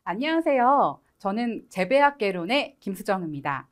안녕하세요. 저는 재배학개론의 김수정입니다.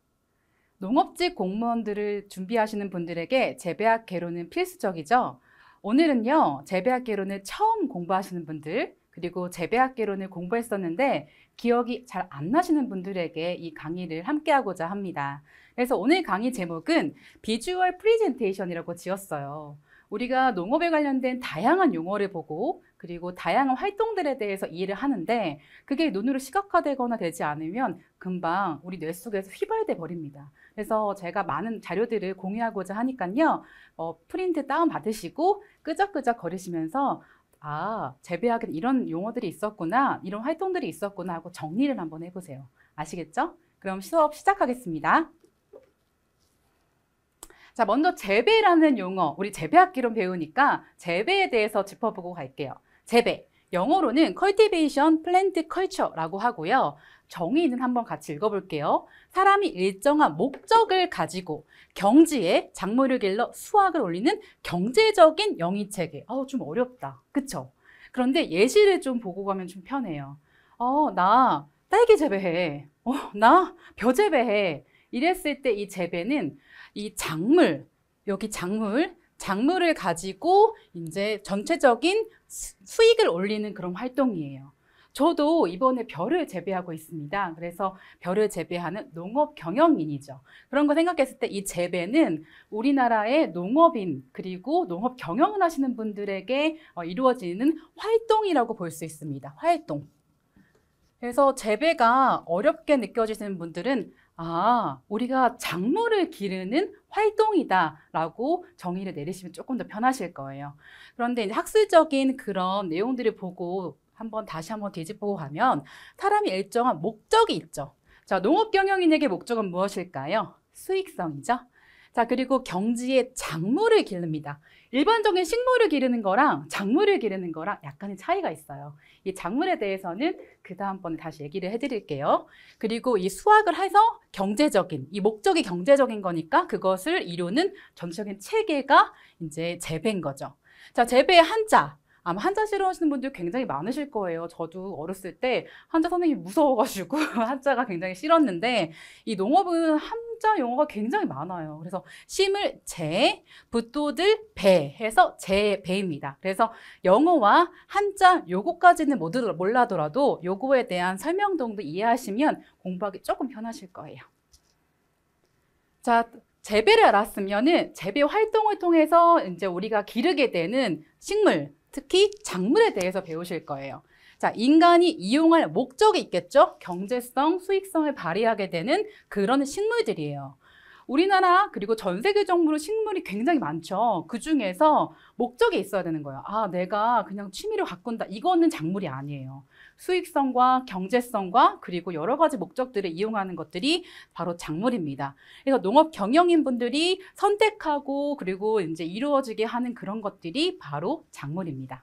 농업직 공무원들을 준비하시는 분들에게 재배학개론은 필수적이죠. 오늘은요, 재배학개론을 처음 공부하시는 분들, 그리고 재배학개론을 공부했었는데 기억이 잘 안 나시는 분들에게 이 강의를 함께 하고자 합니다. 그래서 오늘 강의 제목은 비주얼 프리젠테이션이라고 지었어요. 우리가 농업에 관련된 다양한 용어를 보고 그리고 다양한 활동들에 대해서 이해를 하는데 그게 눈으로 시각화되거나 되지 않으면 금방 우리 뇌 속에서 휘발돼 버립니다. 그래서 제가 많은 자료들을 공유하고자 하니까요. 프린트 다운 받으시고 끄적끄적 거리시면서 재배학엔 이런 용어들이 있었구나, 이런 활동들이 있었구나 하고 정리를 한번 해보세요. 아시겠죠? 그럼 수업 시작하겠습니다. 자, 먼저 재배라는 용어, 우리 재배학기론 배우니까 재배에 대해서 짚어보고 갈게요. 재배, 영어로는 cultivation, plant culture라고 하고요. 정의는 한번 같이 읽어볼게요. 사람이 일정한 목적을 가지고 경지에 작물을 길러 수확을 올리는 경제적인 영위체계. 좀 어렵다. 그쵸? 그런데 예시를 좀 보고 가면 좀 편해요. 나 딸기 재배해. 나 벼 재배해. 이랬을 때 이 재배는 이 작물, 여기 작물을 가지고 이제 전체적인 수익을 올리는 그런 활동이에요. 저도 이번에 벼를 재배하고 있습니다. 그래서 벼를 재배하는 농업 경영인이죠. 그런 거 생각했을 때 이 재배는 우리나라의 농업인 그리고 농업 경영을 하시는 분들에게 이루어지는 활동이라고 볼 수 있습니다. 활동. 그래서 재배가 어렵게 느껴지시는 분들은 우리가 작물을 기르는 활동이다라고 정의를 내리시면 조금 더 편하실 거예요. 그런데 이제 학술적인 그런 내용들을 보고 다시 한번 뒤집고 가면 사람이 일정한 목적이 있죠. 자, 농업 경영인에게 목적은 무엇일까요? 수익성이죠. 자, 그리고 경지에 작물을 기릅니다. 일반적인 식물을 기르는 거랑 작물을 기르는 거랑 약간의 차이가 있어요. 이 작물에 대해서는 그 다음번에 다시 얘기를 해드릴게요. 그리고 이 수확을 해서 이 목적이 경제적인 거니까 그것을 이루는 전체적인 체계가 이제 재배인 거죠. 자, 재배의 한자. 아마 한자 싫어하시는 분들 굉장히 많으실 거예요. 저도 어렸을 때 한자 선생님이 무서워가지고 한자가 굉장히 싫었는데 이 농업은 한자 용어가 굉장히 많아요. 그래서 심을 재, 붓도들 배 해서 재배입니다. 그래서 영어와 한자 요거까지는 몰라더라도 요거에 대한 설명 정도 이해하시면 공부하기 조금 편하실 거예요. 자, 재배를 알았으면은 재배 활동을 통해서 이제 우리가 기르게 되는 식물, 특히 작물에 대해서 배우실 거예요. 자, 인간이 이용할 목적이 있겠죠? 경제성, 수익성을 발휘하게 되는 그런 식물들이에요. 우리나라 그리고 전 세계적으로 식물이 굉장히 많죠. 그중에서 목적이 있어야 되는 거예요. 내가 그냥 취미로 가꾼다. 이거는 작물이 아니에요. 수익성과 경제성과 그리고 여러 가지 목적들을 이용하는 것들이 바로 작물입니다. 그래서 농업 경영인 분들이 선택하고 그리고 이제 이루어지게 하는 그런 것들이 바로 작물입니다.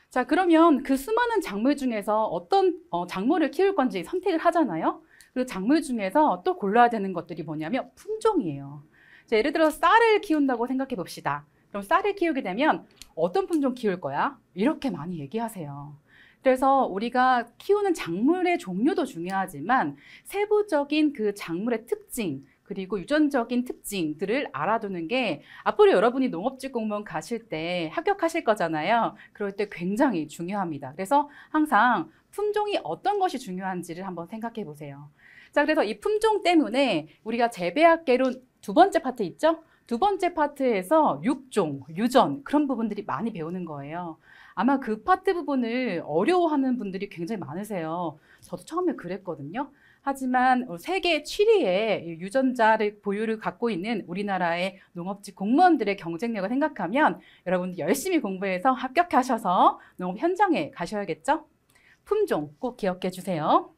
자, 그러면 그 수많은 작물 중에서 어떤 작물을 키울 건지 선택을 하잖아요. 그 작물 중에서 또 골라야 되는 것들이 뭐냐면 품종이에요. 자, 예를 들어서 쌀을 키운다고 생각해 봅시다. 그럼 쌀을 키우게 되면 어떤 품종 키울 거야? 이렇게 많이 얘기하세요. 그래서 우리가 키우는 작물의 종류도 중요하지만 세부적인 그 작물의 특징 그리고 유전적인 특징들을 알아두는 게 앞으로 여러분이 농업직 공무원 가실 때 합격하실 거잖아요. 그럴 때 굉장히 중요합니다. 그래서 항상 품종이 어떤 것이 중요한지를 한번 생각해 보세요. 자, 그래서 이 품종 때문에 우리가 재배학개론 두 번째 파트 있죠? 두 번째 파트에서 육종, 유전 그런 부분들이 많이 배우는 거예요. 아마 그 파트 부분을 어려워하는 분들이 굉장히 많으세요. 저도 처음에 그랬거든요. 하지만 세계 7위의 유전자를 보유를 갖고 있는 우리나라의 농업직 공무원들의 경쟁력을 생각하면 여러분들 열심히 공부해서 합격하셔서 농업 현장에 가셔야겠죠? 품종 꼭 기억해 주세요.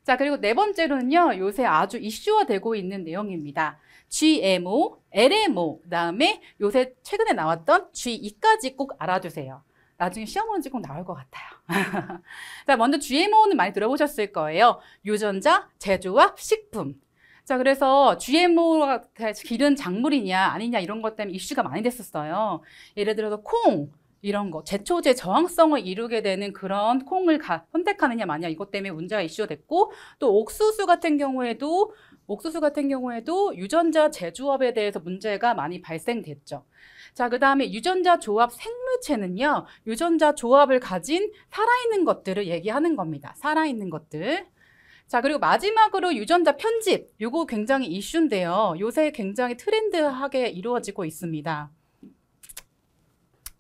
자, 그리고 네 번째로는요, 요새 아주 이슈화 되고 있는 내용입니다. GMO, LMO, 그다음에 요새 최근에 나왔던 GE까지 꼭 알아두세요. 나중에 시험 문제 꼭 나올 것 같아요. 자, 먼저 GMO는 많이 들어보셨을 거예요. 유전자, 제조업, 식품. 자, 그래서 GMO가 기른 작물이냐 아니냐 이런 것 때문에 이슈가 많이 됐었어요. 예를 들어서 콩, 이런 거 제초제 저항성을 이루게 되는 그런 콩을 선택하느냐 마냐 이것 때문에 문제가 이슈가 됐고 또 옥수수 같은 경우에도 유전자 재조합에 대해서 문제가 많이 발생됐죠. 자, 그 다음에 유전자 조합 생물체는요, 유전자 조합을 가진 살아있는 것들을 얘기하는 겁니다. 살아있는 것들. 자, 그리고 마지막으로 유전자 편집. 요거 굉장히 이슈인데요. 요새 굉장히 트렌드하게 이루어지고 있습니다.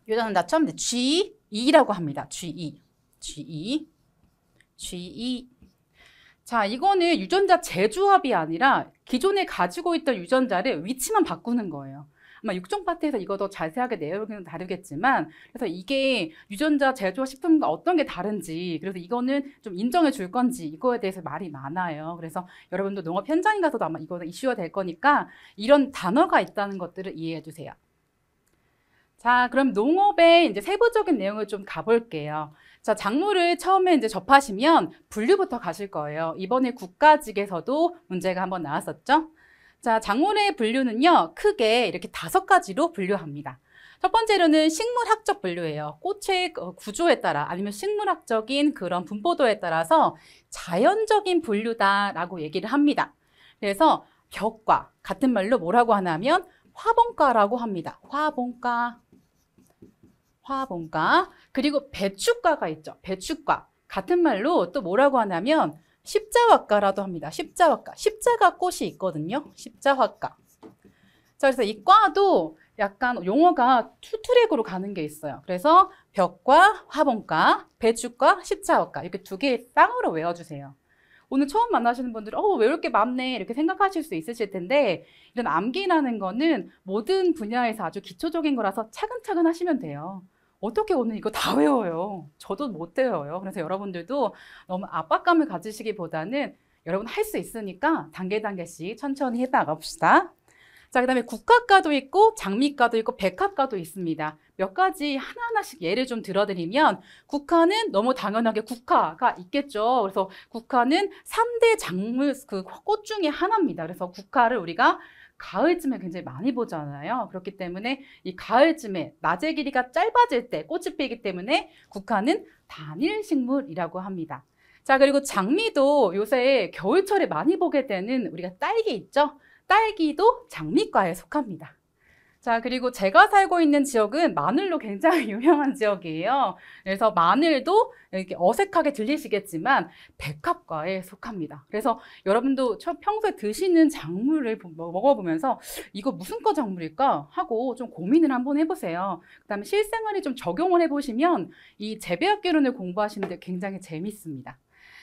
유전자 처음 G2라고 합니다. G2. 자, 이거는 유전자 재조합이 아니라 기존에 가지고 있던 유전자를 위치만 바꾸는 거예요. 아마 육종 파트에서 이거 더 자세하게 내용은 다르겠지만, 그래서 이게 유전자 제조화 식품과 어떤 게 다른지, 그래서 이거는 좀 인정해 줄 건지, 이거에 대해서 말이 많아요. 그래서 여러분도 농업 현장에 가서도 아마 이거 이슈가 될 거니까 이런 단어가 있다는 것들을 이해해 주세요. 자, 그럼 농업의 이제 세부적인 내용을 좀 가볼게요. 자, 작물을 처음에 이제 접하시면 분류부터 가실 거예요. 이번에 국가직에서도 문제가 한번 나왔었죠. 자, 작물의 분류는요, 크게 이렇게 5가지로 분류합니다. 첫 번째로는 식물학적 분류예요. 꽃의 구조에 따라 아니면 식물학적인 그런 분포도에 따라서 자연적인 분류다라고 얘기를 합니다. 그래서 벽과 같은 말로 뭐라고 하냐면 화분과라고 합니다. 화분과. 그리고 배축과가 있죠. 배축과. 같은 말로 또 뭐라고 하냐면 십자화과라도 합니다. 십자화과. 십자가 꽃이 있거든요. 십자화과. 자, 그래서 이 과도 약간 용어가 투트랙으로 가는 게 있어요. 그래서 벽과, 화분과, 배축과, 십자화과 이렇게 2개 쌍으로 외워주세요. 오늘 처음 만나시는 분들은 왜 이렇게 많네 이렇게 생각하실 수 있으실 텐데 이런 암기라는 거는 모든 분야에서 아주 기초적인 거라서 차근차근 하시면 돼요. 어떻게 오늘 이거 다 외워요? 저도 못 외워요. 그래서 여러분들도 너무 압박감을 가지시기보다는 여러분 할 수 있으니까 단계씩 천천히 해나가 봅시다. 자, 그 다음에 국화과도 있고 장미과도 있고 백화과도 있습니다. 몇 가지 하나하나씩 예를 좀 들어드리면 국화는 너무 당연하게 국화가 있겠죠. 그래서 국화는 3대 작물 그 꽃 중에 하나입니다. 그래서 국화를 우리가 가을쯤에 굉장히 많이 보잖아요. 그렇기 때문에 이 가을쯤에 낮의 길이가 짧아질 때 꽃이 피기 때문에 국화는 단일식물이라고 합니다. 자, 그리고 장미도 요새 겨울철에 많이 보게 되는 우리가 딸기 있죠? 딸기도 장미과에 속합니다. 자, 그리고 제가 살고 있는 지역은 마늘로 굉장히 유명한 지역이에요. 그래서 마늘도 이렇게 어색하게 들리시겠지만 백합과에 속합니다. 그래서 여러분도 평소에 드시는 작물을 먹어보면서 이거 무슨 과 작물일까 하고 좀 고민을 한번 해보세요. 그 다음에 실생활에 좀 적용을 해보시면 이 재배학개론을 공부하시는데 굉장히 재밌습니다.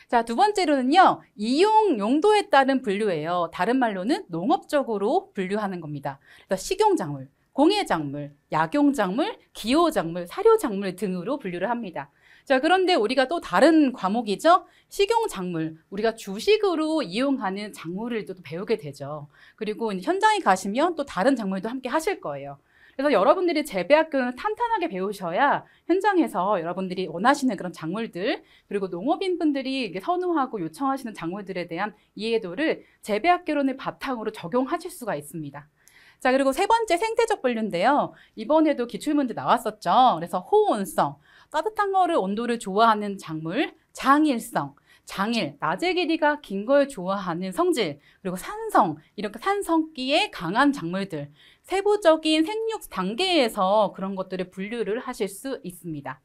자, 2번째로는요, 이용 용도에 따른 분류예요. 다른 말로는 농업적으로 분류하는 겁니다. 그래서 식용작물, 공예작물, 약용작물, 기호작물, 사료작물 등으로 분류를 합니다. 자, 그런데 우리가 또 다른 과목이죠. 식용작물, 우리가 주식으로 이용하는 작물을 또 배우게 되죠. 그리고 현장에 가시면 또 다른 작물도 함께 하실 거예요. 그래서 여러분들이 재배학교는 탄탄하게 배우셔야 현장에서 여러분들이 원하시는 그런 작물들 그리고 농업인분들이 선호하고 요청하시는 작물들에 대한 이해도를 재배학개론을 바탕으로 적용하실 수가 있습니다. 자, 그리고 3번째 생태적 분류인데요. 이번에도 기출문제 나왔었죠. 그래서 호온성, 따뜻한 거를 온도를 좋아하는 작물, 장일성, 장일, 낮의 길이가 긴 걸 좋아하는 성질, 그리고 산성, 이렇게 산성기에 강한 작물들, 세부적인 생육 단계에서 그런 것들을 분류를 하실 수 있습니다.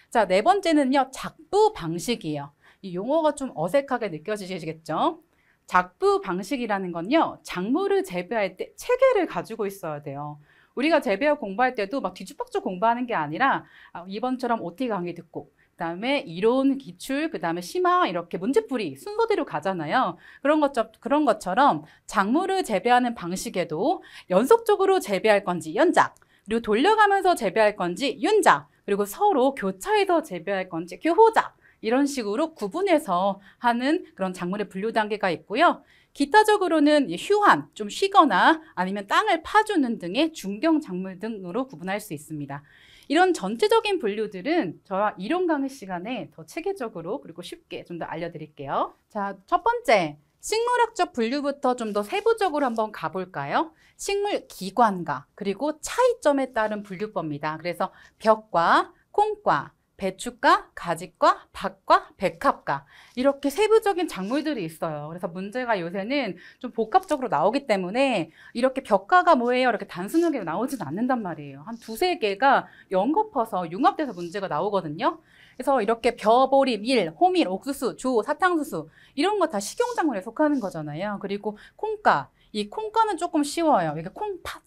자, 4번째는요, 작부 방식이에요. 이 용어가 좀 어색하게 느껴지시겠죠? 작부 방식이라는 건요, 작물을 재배할 때 체계를 가지고 있어야 돼요. 우리가 재배학 공부할 때도 막 뒤죽박죽 공부하는 게 아니라 이번처럼 OT 강의 듣고 그다음에 이론, 기출, 그다음에 심화 이렇게 문제풀이 순서대로 가잖아요. 그런 것처럼 작물을 재배하는 방식에도 연속적으로 재배할 건지 연작, 그리고 돌려가면서 재배할 건지 윤작, 그리고 서로 교차해서 재배할 건지 교호작 이런 식으로 구분해서 하는 그런 작물의 분류 단계가 있고요. 기타적으로는 휴한, 좀 쉬거나 아니면 땅을 파주는 등의 중경 작물 등으로 구분할 수 있습니다. 이런 전체적인 분류들은 저와 이론 강의 시간에 더 체계적으로 그리고 쉽게 좀 더 알려드릴게요. 자, 첫 번째, 식물학적 분류부터 좀 더 세부적으로 한번 가볼까요? 식물 기관과 그리고 차이점에 따른 분류법입니다. 그래서 벽과, 콩과, 배추과, 가지과, 밭과, 백합과 이렇게 세부적인 작물들이 있어요. 그래서 문제가 요새는 좀 복합적으로 나오기 때문에 이렇게 벽과가 뭐예요? 이렇게 단순하게 나오진 않는단 말이에요. 한 두세 개가 연거퍼서 융합돼서 문제가 나오거든요. 그래서 이렇게 벼보리, 밀, 호밀, 옥수수, 조, 사탕수수 이런 거 다 식용작물에 속하는 거잖아요. 그리고 콩가, 이 콩가는 조금 쉬워요. 이게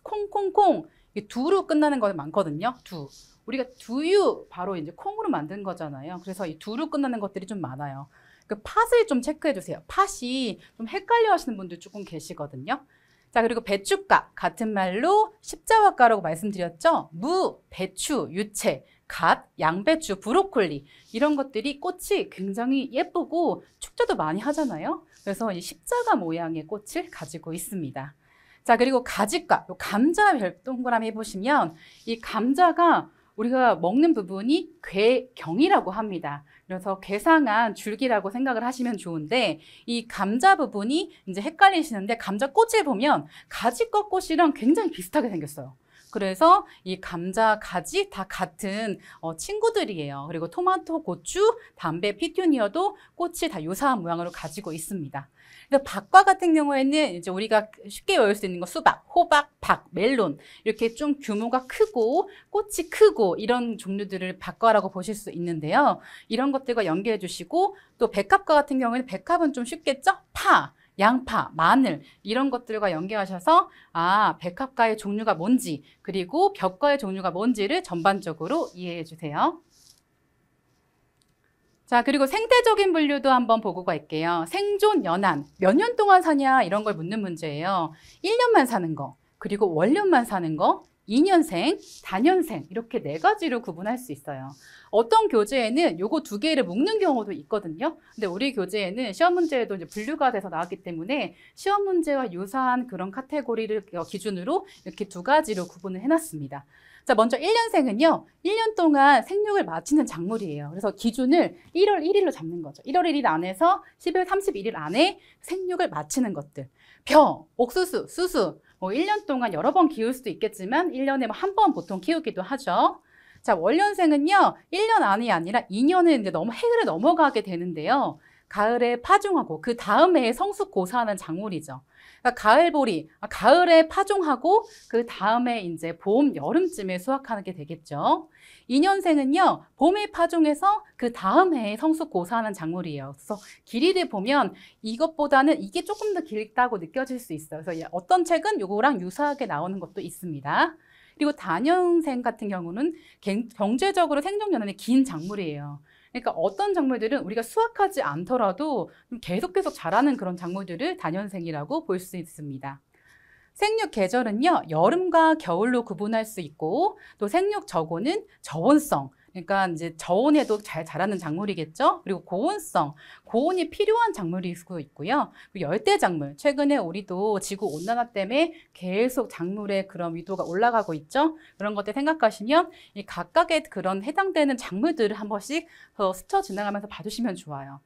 콩콩콩 이게 두로 끝나는 거 많거든요. 두. 우리가 두유 바로 이제 콩으로 만든 거잖아요. 그래서 이 두로 끝나는 것들이 좀 많아요. 그 팥을 좀 체크해 주세요. 팥이 좀 헷갈려 하시는 분들 조금 계시거든요. 자, 그리고 배추가 같은 말로 십자화가라고 말씀드렸죠. 무, 배추, 유채, 갓, 양배추, 브로콜리 이런 것들이 꽃이 굉장히 예쁘고 축제도 많이 하잖아요. 그래서 이 십자가 모양의 꽃을 가지고 있습니다. 자, 그리고 가지과, 감자 동그라미 해보시면 이 감자가 우리가 먹는 부분이 괴경이라고 합니다. 그래서 괴상한 줄기라고 생각을 하시면 좋은데 이 감자 부분이 이제 헷갈리시는데 감자 꽃을 보면 가지과 꽃이랑 굉장히 비슷하게 생겼어요. 그래서 이 감자, 가지 다 같은 친구들이에요. 그리고 토마토, 고추, 담배, 피투니아도 꽃이 다 유사한 모양으로 가지고 있습니다. 그래서 밭과 같은 경우에는 이제 우리가 쉽게 외울 수 있는 거 수박, 호박, 박, 멜론 이렇게 좀 규모가 크고 꽃이 크고 이런 종류들을 밭과라고 보실 수 있는데요. 이런 것들과 연계해 주시고 또 백합과 같은 경우에는 백합은 좀 쉽겠죠? 파, 양파, 마늘 이런 것들과 연계하셔서 백합과의 종류가 뭔지 그리고 벽과의 종류가 뭔지를 전반적으로 이해해 주세요. 자, 그리고 생태적인 분류도 한번 보고 갈게요. 생존 연한, 몇 년 동안 사냐 이런 걸 묻는 문제예요. 1년만 사는 거, 그리고 월년만 사는 거, 2년생, 다년생 이렇게 네 가지로 구분할 수 있어요. 어떤 교재에는 요거 두 개를 묶는 경우도 있거든요. 근데 우리 교재에는 시험 문제에도 이제 분류가 돼서 나왔기 때문에 시험 문제와 유사한 그런 카테고리를 기준으로 이렇게 두 가지로 구분을 해놨습니다. 자, 먼저 1년생은요. 1년 동안 생육을 마치는 작물이에요. 그래서 기준을 1월 1일로 잡는 거죠. 1월 1일 안에서 12월 31일 안에 생육을 마치는 것들. 벼, 옥수수, 수수 1년 동안 여러 번 키울 수도 있겠지만 1년에 한 번 보통 키우기도 하죠. 자, 월년생은요. 1년 안이 아니라 2년을 이제 해를 넘어가게 되는데요. 가을에 파종하고 그 다음 해에 성숙고사하는 작물이죠. 그러니까 가을보리, 가을에 파종하고 그 다음에 이제 봄, 여름쯤에 수확하게 되겠죠. 2년생은요, 봄에 파종해서 그 다음 해에 성숙고사하는 작물이에요. 그래서 길이를 보면 이것보다는 이게 조금 더 길다고 느껴질 수 있어요. 그래서 어떤 책은 이거랑 유사하게 나오는 것도 있습니다. 그리고 다년생 같은 경우는 경제적으로 생존 연한이 긴 작물이에요. 그러니까 어떤 작물들은 우리가 수확하지 않더라도 계속 자라는 그런 작물들을 다년생이라고 볼 수 있습니다. 생육 계절은요, 여름과 겨울로 구분할 수 있고 또 생육 저고는 저온성, 그러니까 이제 저온에도 잘 자라는 작물이겠죠. 그리고 고온성, 고온이 필요한 작물일 수도 있고요. 열대 작물, 최근에 우리도 지구 온난화 때문에 계속 작물의 그런 위도가 올라가고 있죠. 그런 것들 생각하시면 이 각각의 그런 해당되는 작물들을 한 번씩 스쳐 지나가면서 봐주시면 좋아요.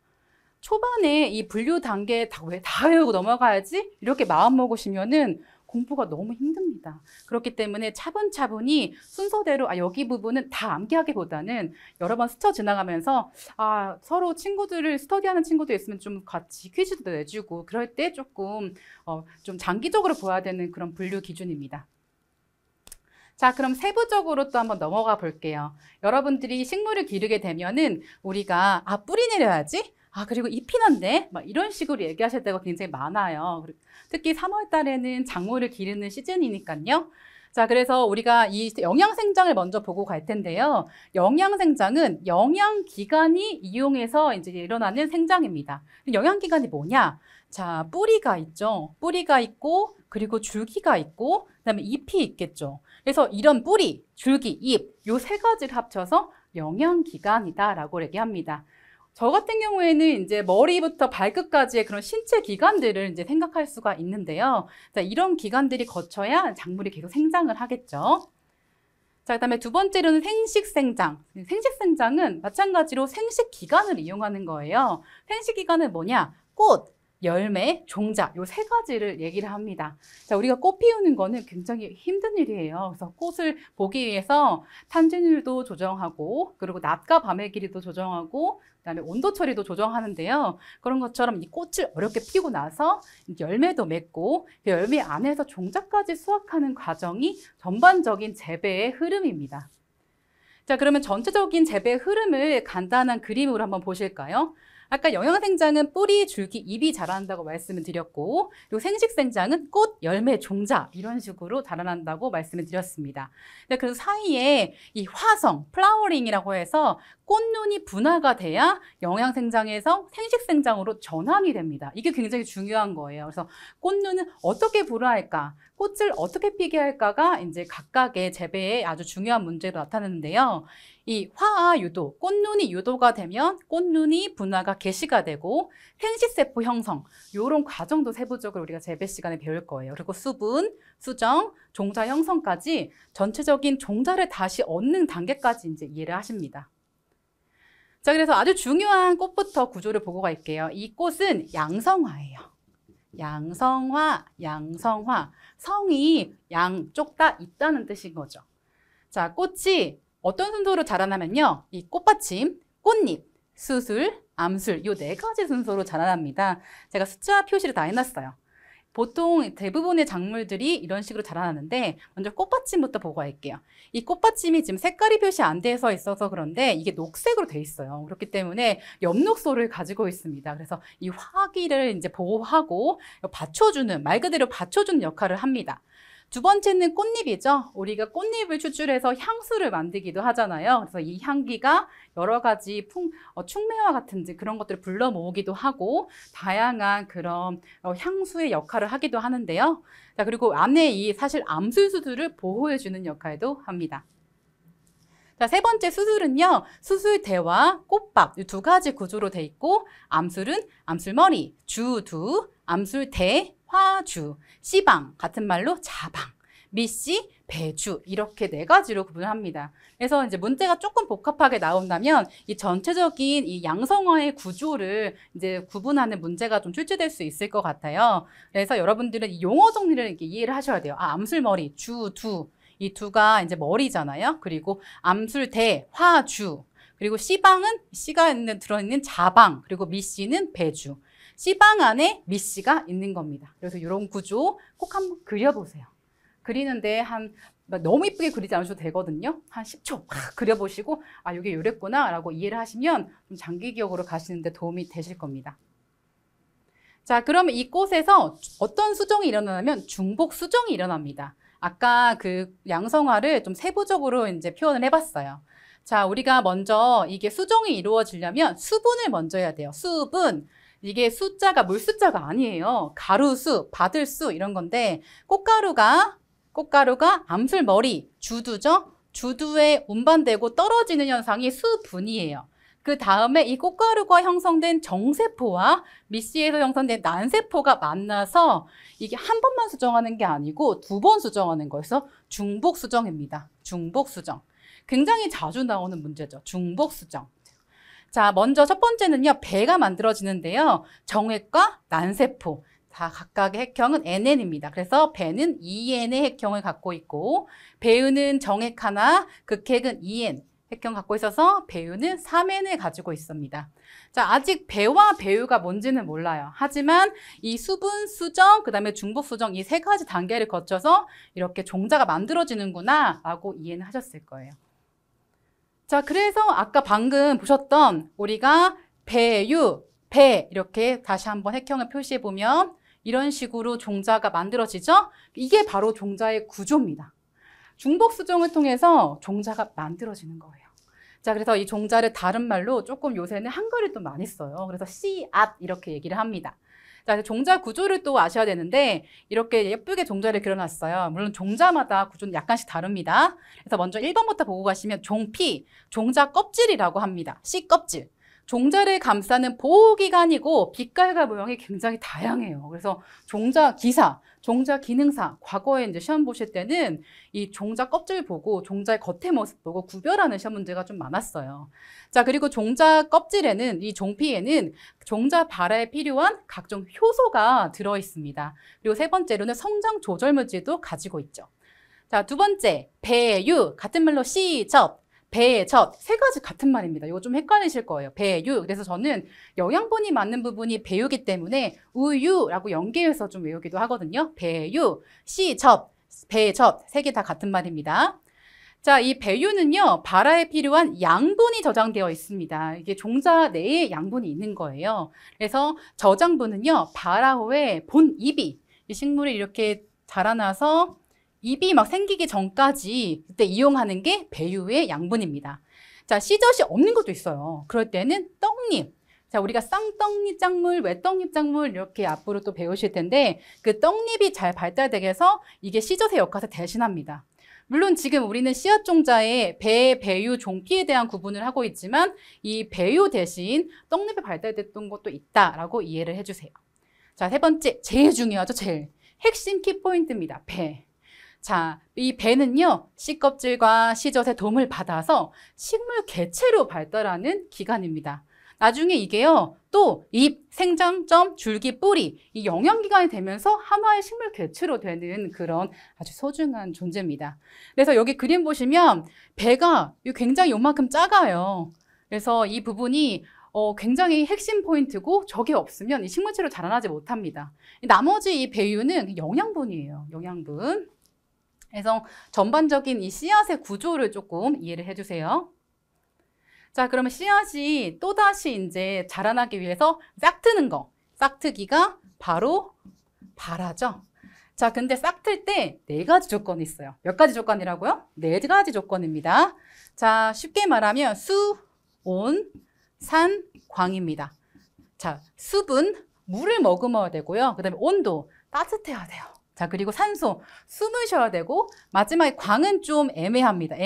초반에 이 분류 단계 다 외우고 넘어가야지 이렇게 마음 먹으시면은 공부가 너무 힘듭니다. 그렇기 때문에 차분차분히 순서대로 여기 부분은 다 암기하기보다는 여러 번 스쳐 지나가면서 서로 친구들을 스터디하는 친구도 있으면 좀 같이 퀴즈도 내주고 그럴 때 조금 좀 장기적으로 보아야 되는 그런 분류 기준입니다. 자, 그럼 세부적으로 또 한번 넘어가 볼게요. 여러분들이 식물을 기르게 되면은 우리가 뿌리 내려야지. 그리고 잎이 난데 이런 식으로 얘기하실 때가 굉장히 많아요. 특히 3월 달에는 작물을 기르는 시즌이니까요. 자, 그래서 우리가 이 영양생장을 먼저 보고 갈 텐데요. 영양생장은 영양기관이 이용해서 이제 일어나는 생장입니다. 영양기관이 뭐냐? 자, 뿌리가 있죠. 뿌리가 있고 그리고 줄기가 있고 그다음에 잎이 있겠죠. 그래서 이런 뿌리, 줄기, 잎 요 세 가지를 합쳐서 영양기관이다라고 얘기합니다. 저 같은 경우에는 이제 머리부터 발끝까지의 그런 신체 기관들을 이제 생각할 수가 있는데요. 자, 이런 기관들이 거쳐야 작물이 계속 생장을 하겠죠. 자, 그다음에 두 번째로는 생식생장. 생식생장은 마찬가지로 생식기관을 이용하는 거예요. 생식기관은 뭐냐? 꽃, 열매, 종자 요 세 가지를 얘기를 합니다. 자, 우리가 꽃 피우는 거는 굉장히 힘든 일이에요. 그래서 꽃을 보기 위해서 탄진율도 조정하고 그리고 낮과 밤의 길이도 조정하고 그다음에 온도 처리도 조정하는데요. 그런 것처럼 이 꽃을 어렵게 피우고 나서 열매도 맺고 그 열매 안에서 종자까지 수확하는 과정이 전반적인 재배의 흐름입니다. 자, 그러면 전체적인 재배의 흐름을 간단한 그림으로 한번 보실까요? 아까 영양생장은 뿌리, 줄기, 잎이 자란다고 말씀을 드렸고 그리고 생식생장은 꽃, 열매, 종자 이런 식으로 자라난다고 말씀을 드렸습니다. 그 사이에 이 화성, 플라워링이라고 해서 꽃눈이 분화가 돼야 영양생장에서 생식생장으로 전환이 됩니다. 이게 굉장히 중요한 거예요. 그래서 꽃눈은 어떻게 분화할까? 꽃을 어떻게 피게 할까가 이제 각각의 재배에 아주 중요한 문제로 나타나는데요. 이 화아 유도, 꽃눈이 유도가 되면 꽃눈이 분화가 개시가 되고 생식세포 형성, 이런 과정도 세부적으로 우리가 재배 시간에 배울 거예요. 그리고 수분, 수정, 종자 형성까지 전체적인 종자를 다시 얻는 단계까지 이제 이해를 하십니다. 자, 그래서 아주 중요한 꽃부터 구조를 보고 갈게요. 이 꽃은 양성화예요. 양성화, 양성화. 성이 양쪽 다 있다는 뜻인 거죠. 자, 꽃이 어떤 순서로 자라나면요. 이 꽃받침, 꽃잎, 수술, 암술 이 네 가지 순서로 자라납니다. 제가 숫자 표시를 다 해놨어요. 보통 대부분의 작물들이 이런 식으로 자라나는데 먼저 꽃받침부터 보고 할게요. 이 꽃받침이 지금 색깔이 표시 안 돼서 있어서 그런데 이게 녹색으로 돼 있어요. 그렇기 때문에 엽록소를 가지고 있습니다. 그래서 이 화기를 이제 보호하고 받쳐주는, 말 그대로 받쳐주는 역할을 합니다. 두 번째는 꽃잎이죠. 우리가 꽃잎을 추출해서 향수를 만들기도 하잖아요. 그래서 이 향기가 여러 가지 충매화 같은 그런 것들을 불러 모으기도 하고 다양한 그런 향수의 역할을 하기도 하는데요. 자, 그리고 안에 이 사실 암술수들을 보호해주는 역할도 합니다. 자, 세 번째 수술은요. 수술대와 꽃밥 이 두 가지 구조로 돼 있고 암술은 암술머리, 주두, 암술대, 화주, 씨방 같은 말로 자방, 미씨, 배주 이렇게 네 가지로 구분합니다. 그래서 이제 문제가 조금 복잡하게 나온다면 이 전체적인 이 양성화의 구조를 이제 구분하는 문제가 좀 출제될 수 있을 것 같아요. 그래서 여러분들은 이 용어 정리를 이렇게 이해를 하셔야 돼요. 아, 암술머리, 주두 이 두가 이제 머리잖아요. 그리고 암술대, 화주 그리고 씨방은 씨가 들어있는 자방 그리고 미씨는 배주. 씨방 안에 미씨가 있는 겁니다. 그래서 이런 구조 꼭 한번 그려보세요. 그리는데 너무 이쁘게 그리지 않으셔도 되거든요. 한 10초 막 그려보시고 아, 이게 이랬구나 라고 이해를 하시면 좀 장기 기억으로 가시는데 도움이 되실 겁니다. 자, 그러면 이 꽃에서 어떤 수정이 일어나냐면 중복 수정이 일어납니다. 아까 그 양성화를 좀 세부적으로 이제 표현을 해봤어요. 자, 우리가 먼저 이게 수정이 이루어지려면 수분을 먼저 해야 돼요. 수분. 이게 숫자가 물 숫자가 아니에요. 가루수, 받을수 이런 건데 꽃가루가 암술머리, 주두죠. 주두에 운반되고 떨어지는 현상이 수분이에요. 그 다음에 이 꽃가루가 형성된 정세포와 미씨에서 형성된 난세포가 만나서 이게 한 번만 수정하는 게 아니고 두 번 수정하는 거여서 중복 수정입니다. 중복 수정. 굉장히 자주 나오는 문제죠. 중복 수정. 자, 먼저 첫 번째는요. 배가 만들어지는데요. 정액과 난세포. 다 각각의 핵형은 NN입니다. 그래서 배는 2N의 핵형을 갖고 있고 배유는 정액 하나, 극핵은 2N 핵형 갖고 있어서 배유는 3N을 가지고 있습니다. 자, 아직 배와 배유가 뭔지는 몰라요. 하지만 이 수분, 수정, 그 다음에 중복 수정 이 세 가지 단계를 거쳐서 이렇게 종자가 만들어지는구나 라고 이해는 하셨을 거예요. 자, 그래서 아까 방금 보셨던 우리가 배유, 배 이렇게 다시 한번 핵형을 표시해 보면 이런 식으로 종자가 만들어지죠? 이게 바로 종자의 구조입니다. 중복 수정을 통해서 종자가 만들어지는 거예요. 자, 그래서 이 종자를 다른 말로 조금 요새는 한글을 또 많이 써요. 그래서 씨앗 이렇게 얘기를 합니다. 자, 종자 구조를 또 아셔야 되는데 이렇게 예쁘게 종자를 그려놨어요. 물론 종자마다 구조는 약간씩 다릅니다. 그래서 먼저 1번부터 보고 가시면 종피, 종자 껍질이라고 합니다. 씨 껍질. 종자를 감싸는 보호기관이고 빛깔과 모형이 굉장히 다양해요. 그래서 종자 기사, 종자 기능사, 과거에 이제 시험 보실 때는 이 종자 껍질 보고 종자의 겉의 모습 보고 구별하는 시험 문제가 좀 많았어요. 자, 그리고 종자 껍질에는, 이 종피에는 종자 발화에 필요한 각종 효소가 들어 있습니다. 그리고 세 번째로는 성장 조절 물질도 가지고 있죠. 자, 두 번째, 배유, 같은 말로 시접, 배젖, 세 가지 같은 말입니다. 이거 좀 헷갈리실 거예요. 배유. 그래서 저는 영양분이 많은 부분이 배유기 때문에 우유라고 연계해서 좀 외우기도 하거든요. 배유, 시접, 배젖, 세 개 다 같은 말입니다. 자, 이 배유는요, 발화에 필요한 양분이 저장되어 있습니다. 이게 종자 내에 양분이 있는 거예요. 그래서 저장분은요, 발화 후에 본입이, 이 식물이 이렇게 자라나서 잎이 막 생기기 전까지 그때 이용하는 게 배유의 양분입니다. 자, 씨젓이 없는 것도 있어요. 그럴 때는 떡잎. 자, 우리가 쌍떡잎 작물, 외떡잎 작물 이렇게 앞으로 또 배우실 텐데 그 떡잎이 잘 발달되게 해서 이게 씨젓의 역할을 대신합니다. 물론 지금 우리는 씨앗 종자의 배, 배유, 종피에 대한 구분을 하고 있지만 이 배유 대신 떡잎이 발달됐던 것도 있다라고 이해를 해주세요. 자, 세 번째, 제일 중요하죠, 제일. 핵심 키포인트입니다. 배. 자, 이 배는요, 씨껍질과 씨젓의 도움을 받아서 식물 개체로 발달하는 기관입니다. 나중에 이게요, 또 잎, 생장점, 줄기, 뿌리, 이 영양기관이 되면서 하나의 식물 개체로 되는 그런 아주 소중한 존재입니다. 그래서 여기 그림 보시면 배가 굉장히 요만큼 작아요. 그래서 이 부분이 굉장히 핵심 포인트고 저게 없으면 이 식물체로 자라나지 못합니다. 나머지 이 배유는 영양분이에요. 영양분. 그래서 전반적인 이 씨앗의 구조를 조금 이해를 해주세요. 자, 그러면 씨앗이 또다시 이제 자라나기 위해서 싹트는 거. 싹트기가 바로 발화죠. 자, 근데 싹틀 때 네 가지 조건이 있어요. 몇 가지 조건이라고요? 네 가지 조건입니다. 자, 쉽게 말하면 수, 온, 산, 광입니다. 자, 습은 물을 머금어야 되고요. 그 다음에 온도, 따뜻해야 돼요. 자, 그리고 산소, 숨을 쉬어야 되고, 마지막에 광은 좀 애매합니다.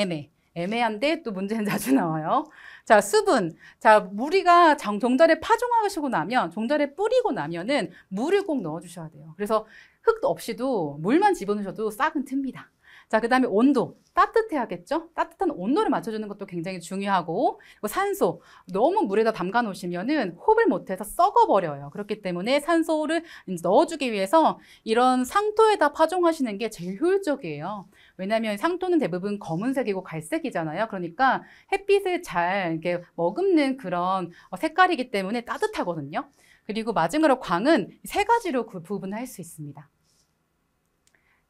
애매한데 또 문제는 자주 나와요. 자, 수분. 자, 우리가 종자를 파종하시고 나면, 종자를 뿌리고 나면은 물을 꼭 넣어주셔야 돼요. 그래서 흙 없이도 물만 집어넣으셔도 싹은 틉니다. 자, 그 다음에 온도. 따뜻해야겠죠? 따뜻한 온도를 맞춰주는 것도 굉장히 중요하고, 그리고 산소. 너무 물에다 담가 놓으시면은 호흡을 못해서 썩어버려요. 그렇기 때문에 산소를 넣어주기 위해서 이런 상토에다 파종하시는 게 제일 효율적이에요. 왜냐하면 상토는 대부분 검은색이고 갈색이잖아요. 그러니까 햇빛을 잘 이렇게 머금는 그런 색깔이기 때문에 따뜻하거든요. 그리고 마지막으로 광은 세 가지로 구분할 수 있습니다.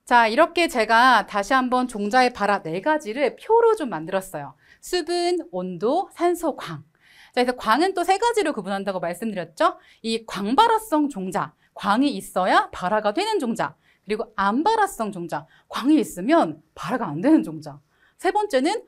자, 이렇게 제가 다시 한번 종자의 발화 네 가지를 표로 좀 만들었어요. 수분, 온도, 산소, 광. 자, 그래서 광은 또 세 가지로 구분한다고 말씀드렸죠. 이 광발화성 종자, 광이 있어야 발화가 되는 종자. 그리고 안발화성 종자, 광이 있으면 발화가 안 되는 종자. 세 번째는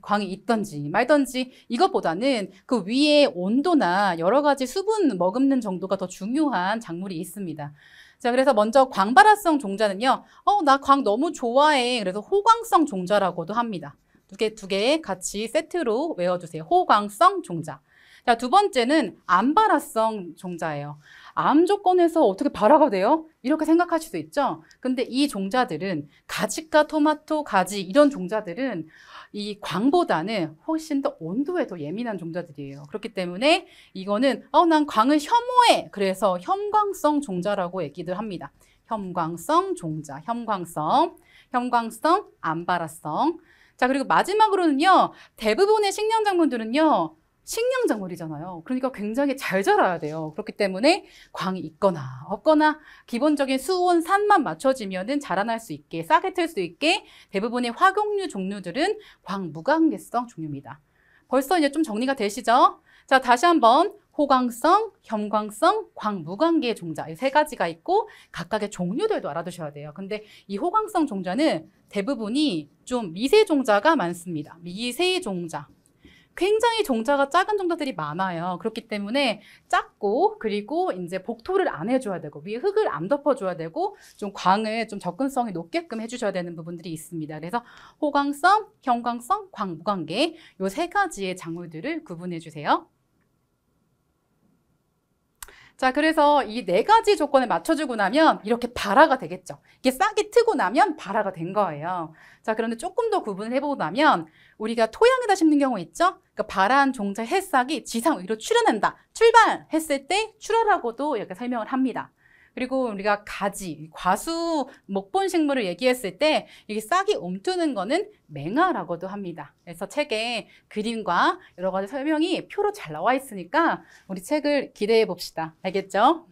광이 있던지 말던지 이것보다는 그 위에 온도나 여러 가지 수분 머금는 정도가 더 중요한 작물이 있습니다. 자, 그래서 먼저 광발화성 종자는요. 나 광 너무 좋아해. 그래서 호광성 종자라고도 합니다. 두 개 같이 세트로 외워주세요. 호광성 종자. 자, 두 번째는 암발화성 종자예요. 암 조건에서 어떻게 발화가 돼요? 이렇게 생각하실 수 있죠? 근데 이 종자들은 가지과 토마토, 가지 이런 종자들은 이 광보다는 훨씬 더 온도에 더 예민한 종자들이에요. 그렇기 때문에 이거는 난 광을 혐오해. 그래서 혐광성 종자라고 얘기들 합니다. 혐광성 종자, 혐광성, 암발화성. 자, 그리고 마지막으로는요. 대부분의 식량작물들은요. 식량작물이잖아요. 그러니까 굉장히 잘 자라야 돼요. 그렇기 때문에 광이 있거나 없거나 기본적인 수온, 산만 맞춰지면은 자라날 수 있게, 싹이 틀 수 있게 대부분의 화곡류 종류들은 광무광계성 종류입니다. 벌써 이제 좀 정리가 되시죠? 자, 다시 한번 호광성, 혐광성, 광무광계 종자 이 세 가지가 있고 각각의 종류들도 알아두셔야 돼요. 근데 이 호광성 종자는 대부분이 좀 미세 종자가 많습니다. 미세 종자. 굉장히 종자가 작은 종자들이 많아요. 그렇기 때문에 작고 그리고 이제 복토를 안 해줘야 되고 위에 흙을 안 덮어줘야 되고 좀 광을 좀 접근성이 높게끔 해주셔야 되는 부분들이 있습니다. 그래서 호광성, 혐광성, 광무광계 이 세 가지의 작물들을 구분해 주세요. 자, 그래서 이 네 가지 조건을 맞춰주고 나면 이렇게 발화가 되겠죠. 이게 싹이 트고 나면 발화가 된 거예요. 자, 그런데 조금 더 구분을 해보고 나면 우리가 토양에다 심는 경우 있죠? 그러니까 발화한 종자 햇싹이 지상 위로 출현한다. 출발했을 때 출하라고도 이렇게 설명을 합니다. 그리고 우리가 가지, 과수, 목본 식물을 얘기했을 때 이게 싹이 움트는 거는 맹화라고도 합니다. 그래서 책에 그림과 여러 가지 설명이 표로 잘 나와 있으니까 우리 책을 기대해 봅시다. 알겠죠?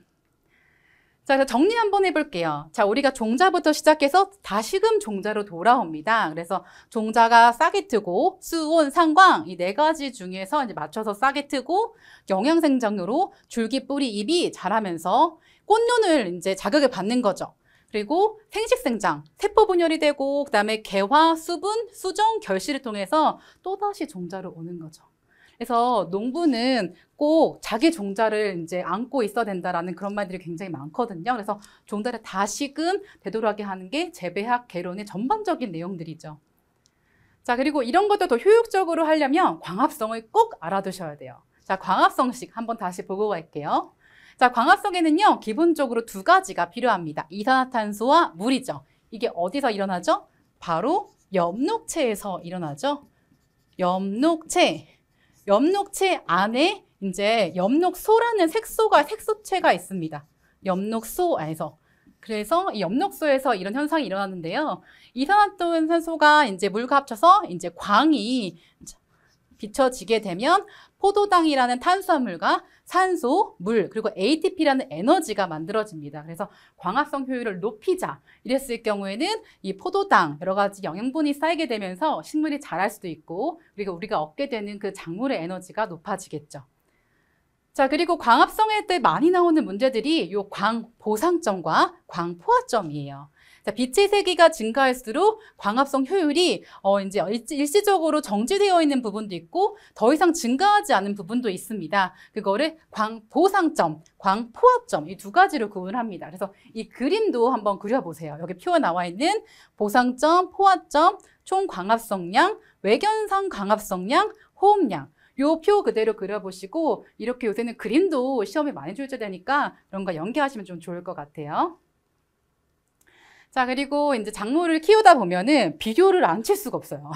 자, 그래서 정리 한번 해볼게요. 자, 우리가 종자부터 시작해서 다시금 종자로 돌아옵니다. 그래서 종자가 싹이 트고 수온, 상광 이 네 가지 중에서 이제 맞춰서 싹이 트고 영양생장으로 줄기, 뿌리, 잎이 자라면서 꽃눈을 이제 자극을 받는 거죠. 그리고 생식생장, 세포 분열이 되고 그다음에 개화, 수분, 수정, 결실을 통해서 또다시 종자로 오는 거죠. 그래서 농부는 꼭 자기 종자를 이제 안고 있어야 된다라는 그런 말들이 굉장히 많거든요. 그래서 종자를 다시금 되돌아가게 하는 게 재배학 개론의 전반적인 내용들이죠. 자, 그리고 이런 것도 더 효율적으로 하려면 광합성을 꼭 알아두셔야 돼요. 자, 광합성식 한번 다시 보고 갈게요. 자, 광합성에는요, 기본적으로 두 가지가 필요합니다. 이산화탄소와 물이죠. 이게 어디서 일어나죠? 바로 엽록체에서 일어나죠. 엽록체 안에 이제 엽록소라는 색소체가 있습니다. 엽록소 안에서. 그래서 이 엽록소에서 이런 현상이 일어나는데요. 이산화탄소가 이제 물과 합쳐서 이제 광이 비춰지게 되면 포도당이라는 탄수화물과 산소, 물, 그리고 ATP라는 에너지가 만들어집니다. 그래서 광합성 효율을 높이자 이랬을 경우에는 이 포도당 여러 가지 영양분이 쌓이게 되면서 식물이 자랄 수도 있고 그리고 우리가 얻게 되는 그 작물의 에너지가 높아지겠죠. 자, 그리고 광합성에 때 많이 나오는 문제들이 요 광보상점과 광포화점이에요. 자, 빛의 세기가 증가할수록 광합성 효율이 이제 일시적으로 정지되어 있는 부분도 있고 더 이상 증가하지 않은 부분도 있습니다. 그거를 광보상점, 광포화점 이 두 가지로 구분합니다. 그래서 이 그림도 한번 그려보세요. 여기 표가 나와 있는 보상점, 포화점, 총 광합성량, 외견상 광합성량, 호흡량 요 표 그대로 그려보시고 이렇게 요새는 그림도 시험에 많이 출제되니까 이런 거 연계하시면 좀 좋을 것 같아요. 자, 그리고 이제 작물을 키우다 보면은 비료를 안 칠 수가 없어요.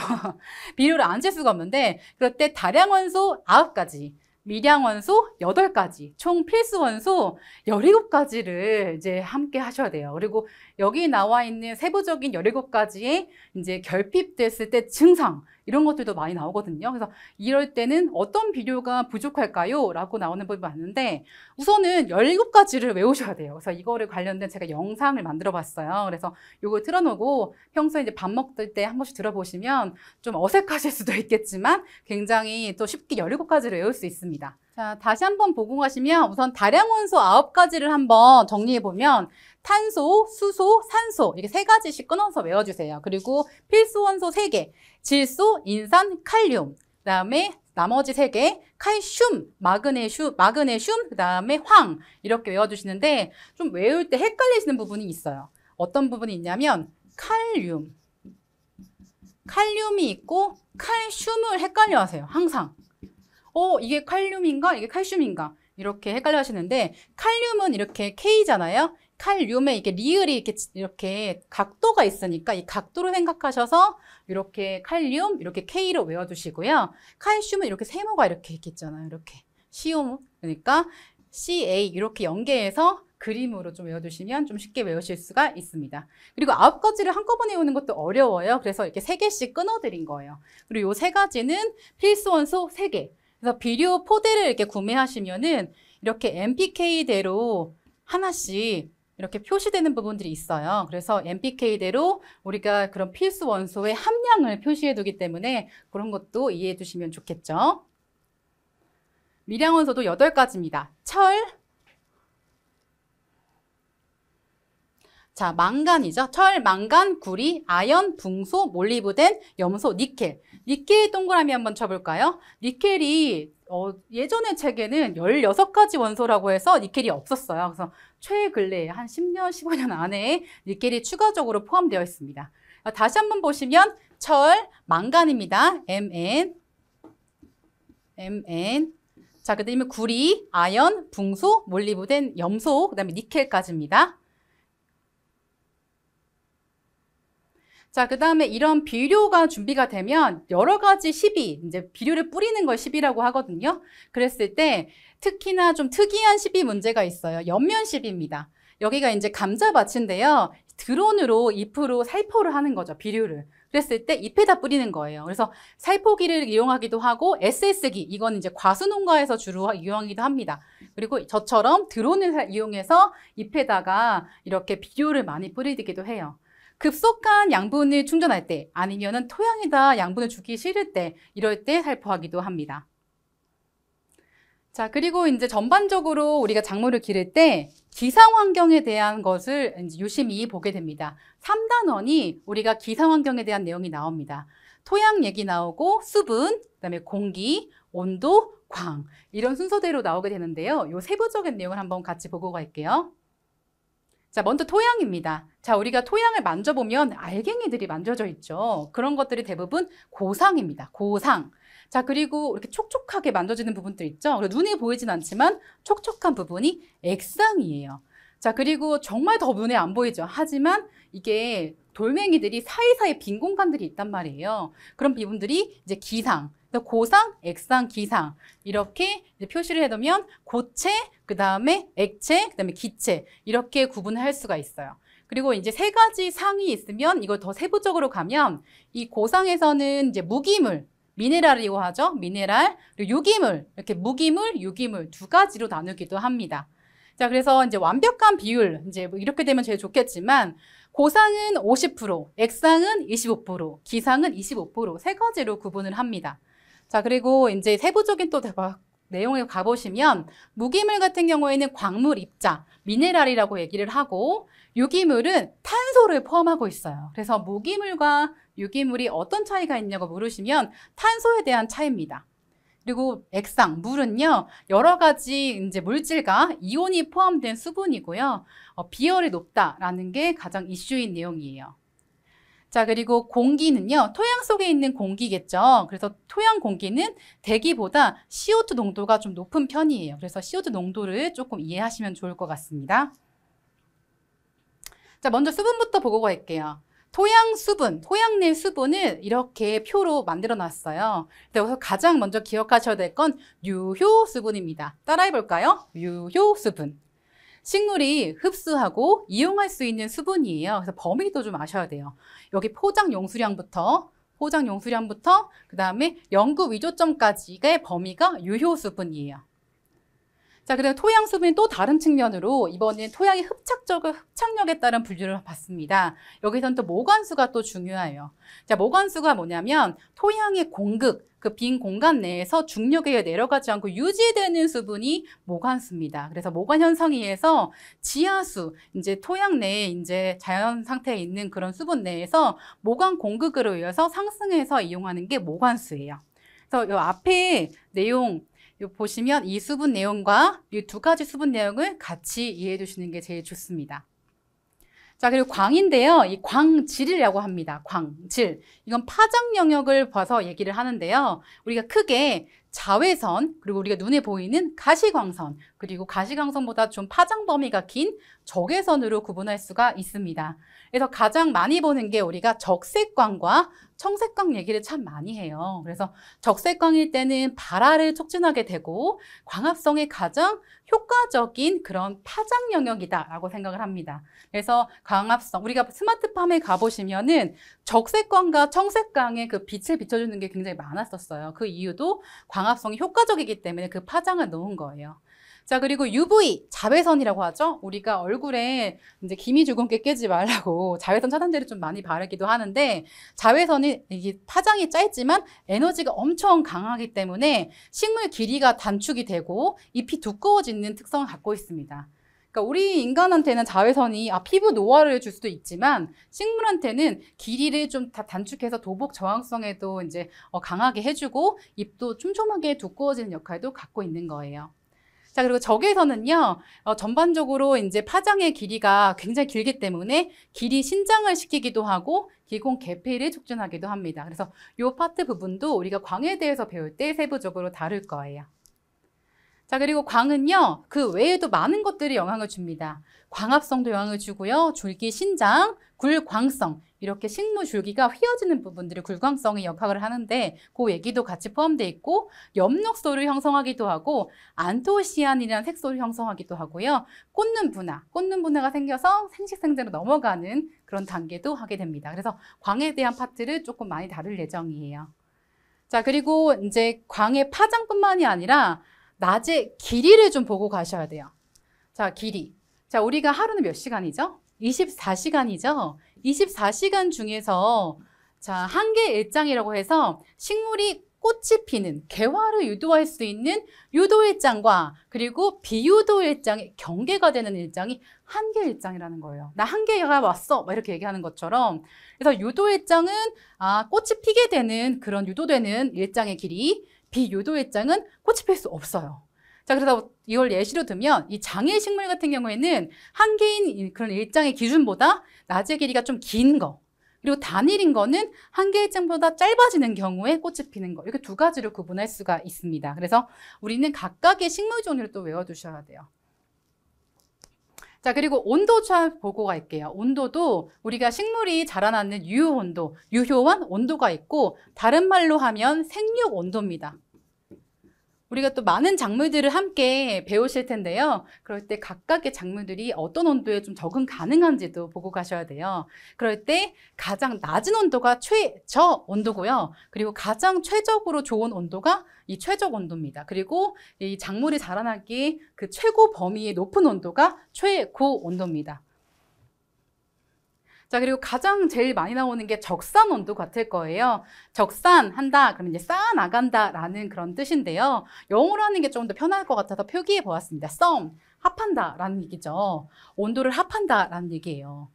비료를 안 칠 수가 없는데 그럴 때 다량원소 9가지, 미량원소 8가지, 총 필수원소 17가지를 이제 함께 하셔야 돼요. 그리고 여기 나와 있는 세부적인 17가지의 이제 결핍됐을 때 증상 이런 것들도 많이 나오거든요. 그래서 이럴 때는 어떤 비료가 부족할까요? 라고 나오는 부분이 많은데 우선은 17가지를 외우셔야 돼요. 그래서 이거를 관련된 제가 영상을 만들어 봤어요. 그래서 이거 틀어놓고 평소에 이제 밥 먹을 때 한 번씩 들어보시면 좀 어색하실 수도 있겠지만 굉장히 또 쉽게 17가지를 외울 수 있습니다. 자, 다시 한번 보고 가시면 우선 다량원소 9가지를 한번 정리해보면 탄소, 수소, 산소 이렇게 3가지씩 끊어서 외워주세요. 그리고 필수원소 3개, 질소, 인산, 칼륨 그다음에 나머지 3개, 칼슘, 마그네슘, 그다음에 황 이렇게 외워주시는데 좀 외울 때 헷갈리시는 부분이 있어요. 어떤 부분이 있냐면 칼륨이 있고 칼슘을 헷갈려 하세요. 항상. 이게 칼륨인가? 이게 칼슘인가? 이렇게 헷갈려 하시는데 칼륨은 이렇게 K잖아요. 칼륨에 이게 리을이 이렇게 각도가 있으니까 이 각도를 생각하셔서 이렇게 칼륨 이렇게 K로 외워두시고요. 칼슘은 이렇게 세모가 이렇게 있겠잖아요. 이렇게 시오모 그러니까 CA 이렇게 연계해서 그림으로 좀 외워두시면 좀 쉽게 외우실 수가 있습니다. 그리고 9가지를 한꺼번에 외우는 것도 어려워요. 그래서 이렇게 3개씩 끊어드린 거예요. 그리고 요 3가지는 필수원소 3개. 그래서 비료 포대를 이렇게 구매하시면은 이렇게 NPK대로 하나씩 이렇게 표시되는 부분들이 있어요. 그래서 NPK대로 우리가 그런 필수 원소의 함량을 표시해 두기 때문에 그런 것도 이해해 두시면 좋겠죠. 미량원소도 8가지입니다. 철, 자, 망간이죠. 철, 망간, 구리, 아연, 붕소, 몰리브덴, 염소, 니켈. 니켈 동그라미 한번 쳐볼까요? 니켈이 예전의 책에는 16가지 원소라고 해서 니켈이 없었어요. 그래서 최근래 한 10년, 15년 안에 니켈이 추가적으로 포함되어 있습니다. 다시 한번 보시면 철, 망간입니다. Mn, 자, 그 다음에 구리, 아연, 붕소, 몰리브덴, 염소, 그 다음에 니켈까지입니다. 자, 그 다음에 이런 비료가 준비가 되면 여러 가지 시비, 이제 비료를 뿌리는 걸 시비라고 하거든요. 그랬을 때 특히나 좀 특이한 시비 문제가 있어요. 옆면 시비입니다. 여기가 이제 감자밭인데요. 드론으로 잎으로 살포를 하는 거죠, 비료를. 그랬을 때 잎에다 뿌리는 거예요. 그래서 살포기를 이용하기도 하고 SS기, 이건 이제 과수농가에서 주로 이용하기도 합니다. 그리고 저처럼 드론을 이용해서 잎에다가 이렇게 비료를 많이 뿌리기도 해요. 급속한 양분을 충전할 때 아니면은 토양에다 양분을 주기 싫을 때 이럴 때 살포하기도 합니다. 자, 그리고 이제 전반적으로 우리가 작물을 기를 때 기상 환경에 대한 것을 이제 유심히 보게 됩니다. 3단원이 우리가 기상 환경에 대한 내용이 나옵니다. 토양 얘기 나오고 수분, 그다음에 공기, 온도, 광 이런 순서대로 나오게 되는데요. 요 세부적인 내용을 한번 같이 보고 갈게요. 자, 먼저 토양입니다. 자, 우리가 토양을 만져보면 알갱이들이 만져져 있죠. 그런 것들이 대부분 고상입니다. 고상. 자, 그리고 이렇게 촉촉하게 만져지는 부분들 있죠. 눈에 보이진 않지만 촉촉한 부분이 액상이에요. 자, 그리고 정말 더 눈에 안 보이죠. 하지만 이게 돌멩이들이 사이사이 빈 공간들이 있단 말이에요. 그런 부분들이 이제 기상. 고상, 액상, 기상 이렇게 이제 표시를 해두면 고체, 그 다음에 액체, 그 다음에 기체 이렇게 구분을 할 수가 있어요. 그리고 이제 세 가지 상이 있으면 이걸 더 세부적으로 가면 이 고상에서는 이제 무기물, 미네랄이라고 하죠. 미네랄, 그리고 유기물, 이렇게 무기물, 유기물 두 가지로 나누기도 합니다. 자, 그래서 이제 완벽한 비율, 이제 뭐 이렇게 되면 제일 좋겠지만 고상은 50%, 액상은 25%, 기상은 25%, 세 가지로 구분을 합니다. 자, 그리고 이제 세부적인 또 내용을 가보시면 무기물 같은 경우에는 광물 입자, 미네랄이라고 얘기를 하고 유기물은 탄소를 포함하고 있어요. 그래서 무기물과 유기물이 어떤 차이가 있냐고 물으시면 탄소에 대한 차이입니다. 그리고 액상, 물은요, 여러 가지 이제 물질과 이온이 포함된 수분이고요. 비열이 높다라는 게 가장 이슈인 내용이에요. 자, 그리고 공기는요, 토양 속에 있는 공기겠죠. 그래서 토양 공기는 대기보다 CO2 농도가 좀 높은 편이에요. 그래서 CO2 농도를 조금 이해하시면 좋을 것 같습니다. 자, 먼저 수분부터 보고 갈게요. 토양 수분, 토양 내 수분을 이렇게 표로 만들어 놨어요. 그래서 가장 먼저 기억하셔야 될 건 유효 수분입니다. 따라해 볼까요? 유효 수분. 식물이 흡수하고 이용할 수 있는 수분이에요. 그래서 범위도 좀 아셔야 돼요. 여기 포장 용수량부터 그 다음에 연구 위조점까지의 범위가 유효 수분이에요. 자, 그다음 토양 수분이 또 다른 측면으로 이번엔 토양의 흡착력에 따른 분류를 받습니다. 여기서는 또 모관수가 또 중요해요. 자, 모관수가 뭐냐면 토양의 공극, 그 빈 공간 내에서 중력에 의해 내려가지 않고 유지되는 수분이 모관수입니다. 그래서 모관 현상에 의해서 지하수, 이제 토양 내에 이제 자연 상태에 있는 그런 수분 내에서 모관 공극으로 의해서 상승해서 이용하는 게 모관수예요. 그래서 이 앞에 내용 보시면 이 수분 내용과 이 두 가지 수분 내용을 같이 이해해 주시는 게 제일 좋습니다. 자, 그리고 광인데요. 이 광질이라고 합니다. 광질. 이건 파장 영역을 봐서 얘기를 하는데요. 우리가 크게 자외선, 그리고 우리가 눈에 보이는 가시광선, 그리고 가시광선보다 좀 파장 범위가 긴 적외선으로 구분할 수가 있습니다. 그래서 가장 많이 보는 게 우리가 적색광과 청색광 얘기를 참 많이 해요. 그래서 적색광일 때는 발화를 촉진하게 되고 광합성에 가장 효과적인 그런 파장 영역이다라고 생각을 합니다. 그래서 광합성, 우리가 스마트팜에 가보시면은 적색광과 청색광의 그 빛을 비춰주는 게 굉장히 많았었어요. 그 이유도 광합성이 효과적이기 때문에 그 파장을 놓은 거예요. 자, 그리고 UV, 자외선이라고 하죠. 우리가 얼굴에 이제 기미 주근깨 깨지 말라고 자외선 차단제를 좀 많이 바르기도 하는데 자외선이 이게 파장이 짧지만 에너지가 엄청 강하기 때문에 식물 길이가 단축이 되고 잎이 두꺼워지는 특성을 갖고 있습니다. 그러니까 우리 인간한테는 자외선이 피부 노화를 줄 수도 있지만 식물한테는 길이를 좀 다 단축해서 도복 저항성에도 이제 강하게 해주고 잎도 촘촘하게 두꺼워지는 역할도 갖고 있는 거예요. 자, 그리고 적외선은요, 전반적으로 이제 파장의 길이가 굉장히 길기 때문에 길이 신장을 시키기도 하고 기공 개폐를 촉진하기도 합니다. 그래서 이 파트 부분도 우리가 광에 대해서 배울 때 세부적으로 다룰 거예요. 자, 그리고 광은요, 그 외에도 많은 것들이 영향을 줍니다. 광합성도 영향을 주고요. 줄기 신장, 굴광성, 이렇게 식물 줄기가 휘어지는 부분들이 굴광성의 역할을 하는데 그 얘기도 같이 포함되어 있고, 엽록소를 형성하기도 하고 안토시아닌이라는 색소를 형성하기도 하고요. 꽂는 분화가 생겨서 생식생장으로 넘어가는 그런 단계도 하게 됩니다. 그래서 광에 대한 파트를 조금 많이 다룰 예정이에요. 자, 그리고 이제 광의 파장뿐만이 아니라 낮의 길이를 좀 보고 가셔야 돼요. 자, 길이. 자, 우리가 하루는 몇 시간이죠? 24시간이죠? 24시간 중에서 자, 한계 일장이라고 해서 식물이 꽃이 피는 개화를 유도할 수 있는 유도 일장과 그리고 비유도 일장의 경계가 되는 일장이 한계 일장이라는 거예요. 나 한계가 왔어, 막 이렇게 얘기하는 것처럼. 그래서 유도 일장은 꽃이 피게 되는 그런 유도되는 일장의 길이, 비유도 일장은 꽃이 필 수 없어요. 자, 그래서 이걸 예시로 들면 이 장애 식물 같은 경우에는 한계인 그런 일장의 기준보다 낮의 길이가 좀 긴 거, 그리고 단일인 거는 한계 일장보다 짧아지는 경우에 꽃이 피는 거, 이렇게 두 가지로 구분할 수가 있습니다. 그래서 우리는 각각의 식물 종류를 또 외워두셔야 돼요. 자, 그리고 온도 잘 보고 갈게요. 온도도 우리가 식물이 자라나는 유효온도, 유효한 온도가 있고 다른 말로 하면 생육 온도입니다. 우리가 또 많은 작물들을 함께 배우실 텐데요. 그럴 때 각각의 작물들이 어떤 온도에 좀 적응 가능한지도 보고 가셔야 돼요. 그럴 때 가장 낮은 온도가 최저 온도고요. 그리고 가장 최적으로 좋은 온도가 이 최적 온도입니다. 그리고 이 작물이 자라나기 그 최고 범위의 높은 온도가 최고 온도입니다. 자, 그리고 가장 제일 많이 나오는 게 적산 온도 같을 거예요. 적산한다, 그러면 이제 쌓아나간다라는 그런 뜻인데요. 영어로 하는 게 좀 더 편할 것 같아서 표기해 보았습니다. sum, 합한다라는 얘기죠. 온도를 합한다라는 얘기예요.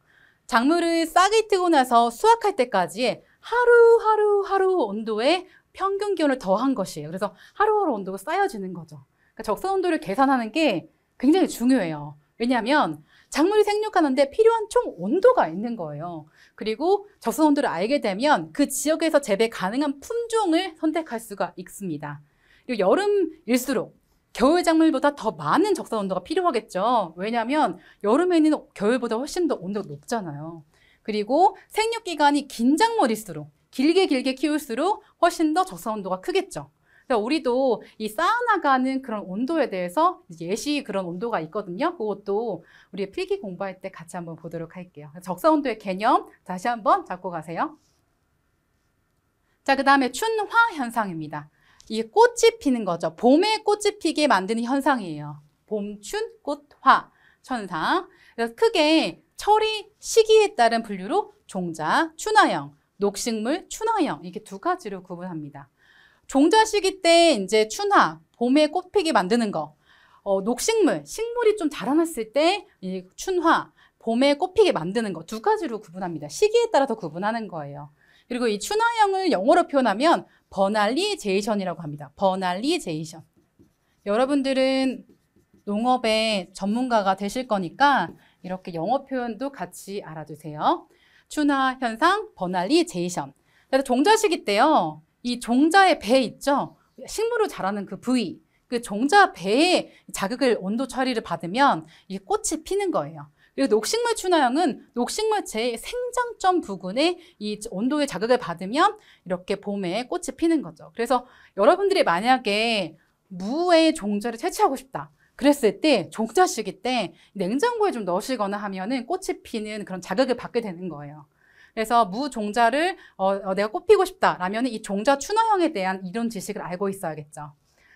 작물을 싹이 트고 나서 수확할 때까지 하루 온도에 평균 기온을 더한 것이에요. 그래서 하루하루 온도가 쌓여지는 거죠. 그러니까 적산 온도를 계산하는 게 굉장히 중요해요. 왜냐하면 작물이 생육하는데 필요한 총 온도가 있는 거예요. 그리고 적산 온도를 알게 되면 그 지역에서 재배 가능한 품종을 선택할 수가 있습니다. 그리고 여름일수록 겨울 작물보다 더 많은 적산 온도가 필요하겠죠. 왜냐하면 여름에는 겨울보다 훨씬 더 온도가 높잖아요. 그리고 생육 기간이 긴 작물일수록 길게 키울수록 훨씬 더 적산 온도가 크겠죠. 그래서 우리도 이 쌓아나가는 그런 온도에 대해서 예시 그런 온도가 있거든요. 그것도 우리 필기 공부할 때 같이 한번 보도록 할게요. 적산 온도의 개념 다시 한번 잡고 가세요. 자, 그 다음에 춘화 현상입니다. 이 꽃이 피는 거죠. 봄에 꽃이 피게 만드는 현상이에요. 봄, 춘, 꽃, 화 현상. 그래서 크게 처리 시기에 따른 분류로 종자, 춘화형, 녹식물, 춘화형 이렇게 두 가지로 구분합니다. 종자 시기 때 이제 춘화, 봄에 꽃 피게 만드는 거, 녹식물, 식물이 좀 자라났을 때 이 춘화, 봄에 꽃 피게 만드는 거 두 가지로 구분합니다. 시기에 따라서 구분하는 거예요. 그리고 이 춘화형을 영어로 표현하면 버날리제이션이라고 합니다. 버날리제이션. 여러분들은 농업의 전문가가 되실 거니까 이렇게 영어 표현도 같이 알아두세요. 춘화 현상, 버날리제이션. 그래서 종자 시기 때요. 이 종자의 배 있죠? 식물로 자라는 그 부위, 그 종자 배에 자극을 온도 처리를 받으면 이 꽃이 피는 거예요. 그리고 녹식물 춘화형은 녹식물체의 생장점 부근에 이 온도의 자극을 받으면 이렇게 봄에 꽃이 피는 거죠. 그래서 여러분들이 만약에 무의 종자를 채취하고 싶다. 그랬을 때 종자 시기 때 냉장고에 좀 넣으시거나 하면은 꽃이 피는 그런 자극을 받게 되는 거예요. 그래서 무 종자를 내가 꽃 피고 싶다라면 이 종자 춘화형에 대한 이론 지식을 알고 있어야겠죠.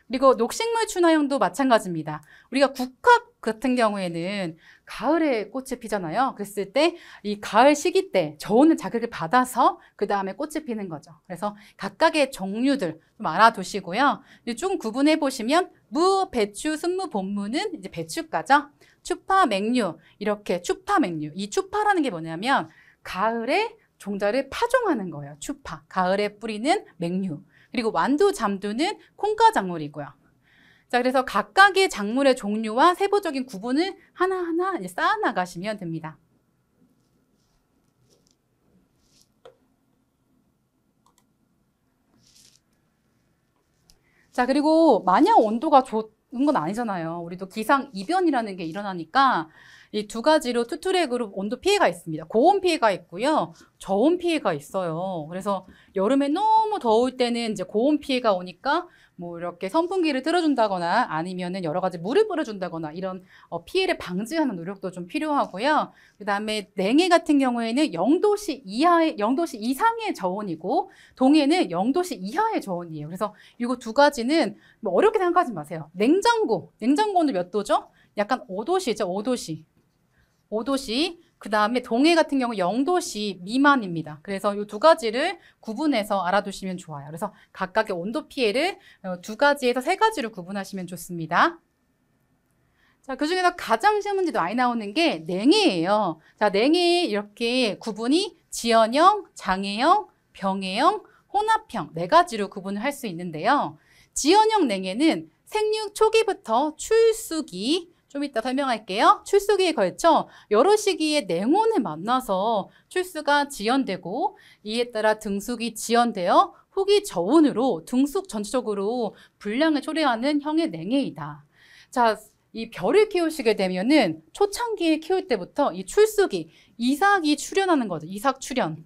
그리고 녹식물 춘화형도 마찬가지입니다. 우리가 국화 같은 경우에는 가을에 꽃이 피잖아요. 그랬을 때 이 가을 시기 때 저온의 자극을 받아서 그 다음에 꽃이 피는 거죠. 그래서 각각의 종류들 좀 알아두시고요. 좀 구분해 보시면 무, 배추, 순무, 본무는 이제 배추가죠. 추파, 맹류 이렇게 추파, 맹류. 이 추파라는 게 뭐냐면 가을에 종자를 파종하는 거예요. 추파. 가을에 뿌리는 맹류. 그리고 완두, 잠두는 콩가 작물이고요. 자, 그래서 각각의 작물의 종류와 세부적인 구분을 하나하나 이제 쌓아 나가시면 됩니다. 자, 그리고 만약 온도가 건 아니잖아요. 우리도 기상이변이라는 게 일어나니까 이 두 가지로 투트랙으로 온도 피해가 있습니다. 고온 피해가 있고요. 저온 피해가 있어요. 그래서 여름에 너무 더울 때는 이제 고온 피해가 오니까 뭐 이렇게 선풍기를 틀어준다거나 아니면은 여러 가지 물을 뿌려준다거나 이런 피해를 방지하는 노력도 좀 필요하고요. 그다음에 냉해 같은 경우에는 0도씨 이상의 저온이고 동해는 0도씨 이하의 저온이에요. 그래서 이거 두 가지는 뭐 어렵게 생각하지 마세요. 냉장고는 몇 도죠? 약간 5도씨죠, 5도씨. 5도씨. 그 다음에 동해 같은 경우 0도씨 미만입니다. 그래서 이 두 가지를 구분해서 알아두시면 좋아요. 그래서 각각의 온도 피해를 두 가지에서 세 가지로 구분하시면 좋습니다. 자, 그 중에서 가장 시험 문제도 많이 나오는 게 냉해예요. 자, 냉해 이렇게 구분이 지연형, 장애형, 병해형, 혼합형 네 가지로 구분을 할 수 있는데요. 지연형 냉해는 생육 초기부터 출수기, 좀 이따 설명할게요. 출수기에 걸쳐 여러 시기에 냉온을 만나서 출수가 지연되고 이에 따라 등숙이 지연되어 후기 저온으로 등숙 전체적으로 불량을 초래하는 형의 냉해이다. 자, 이 벼를 키우시게 되면은 초창기에 키울 때부터 이 출수기, 이삭이 출현하는 거죠. 이삭 출현.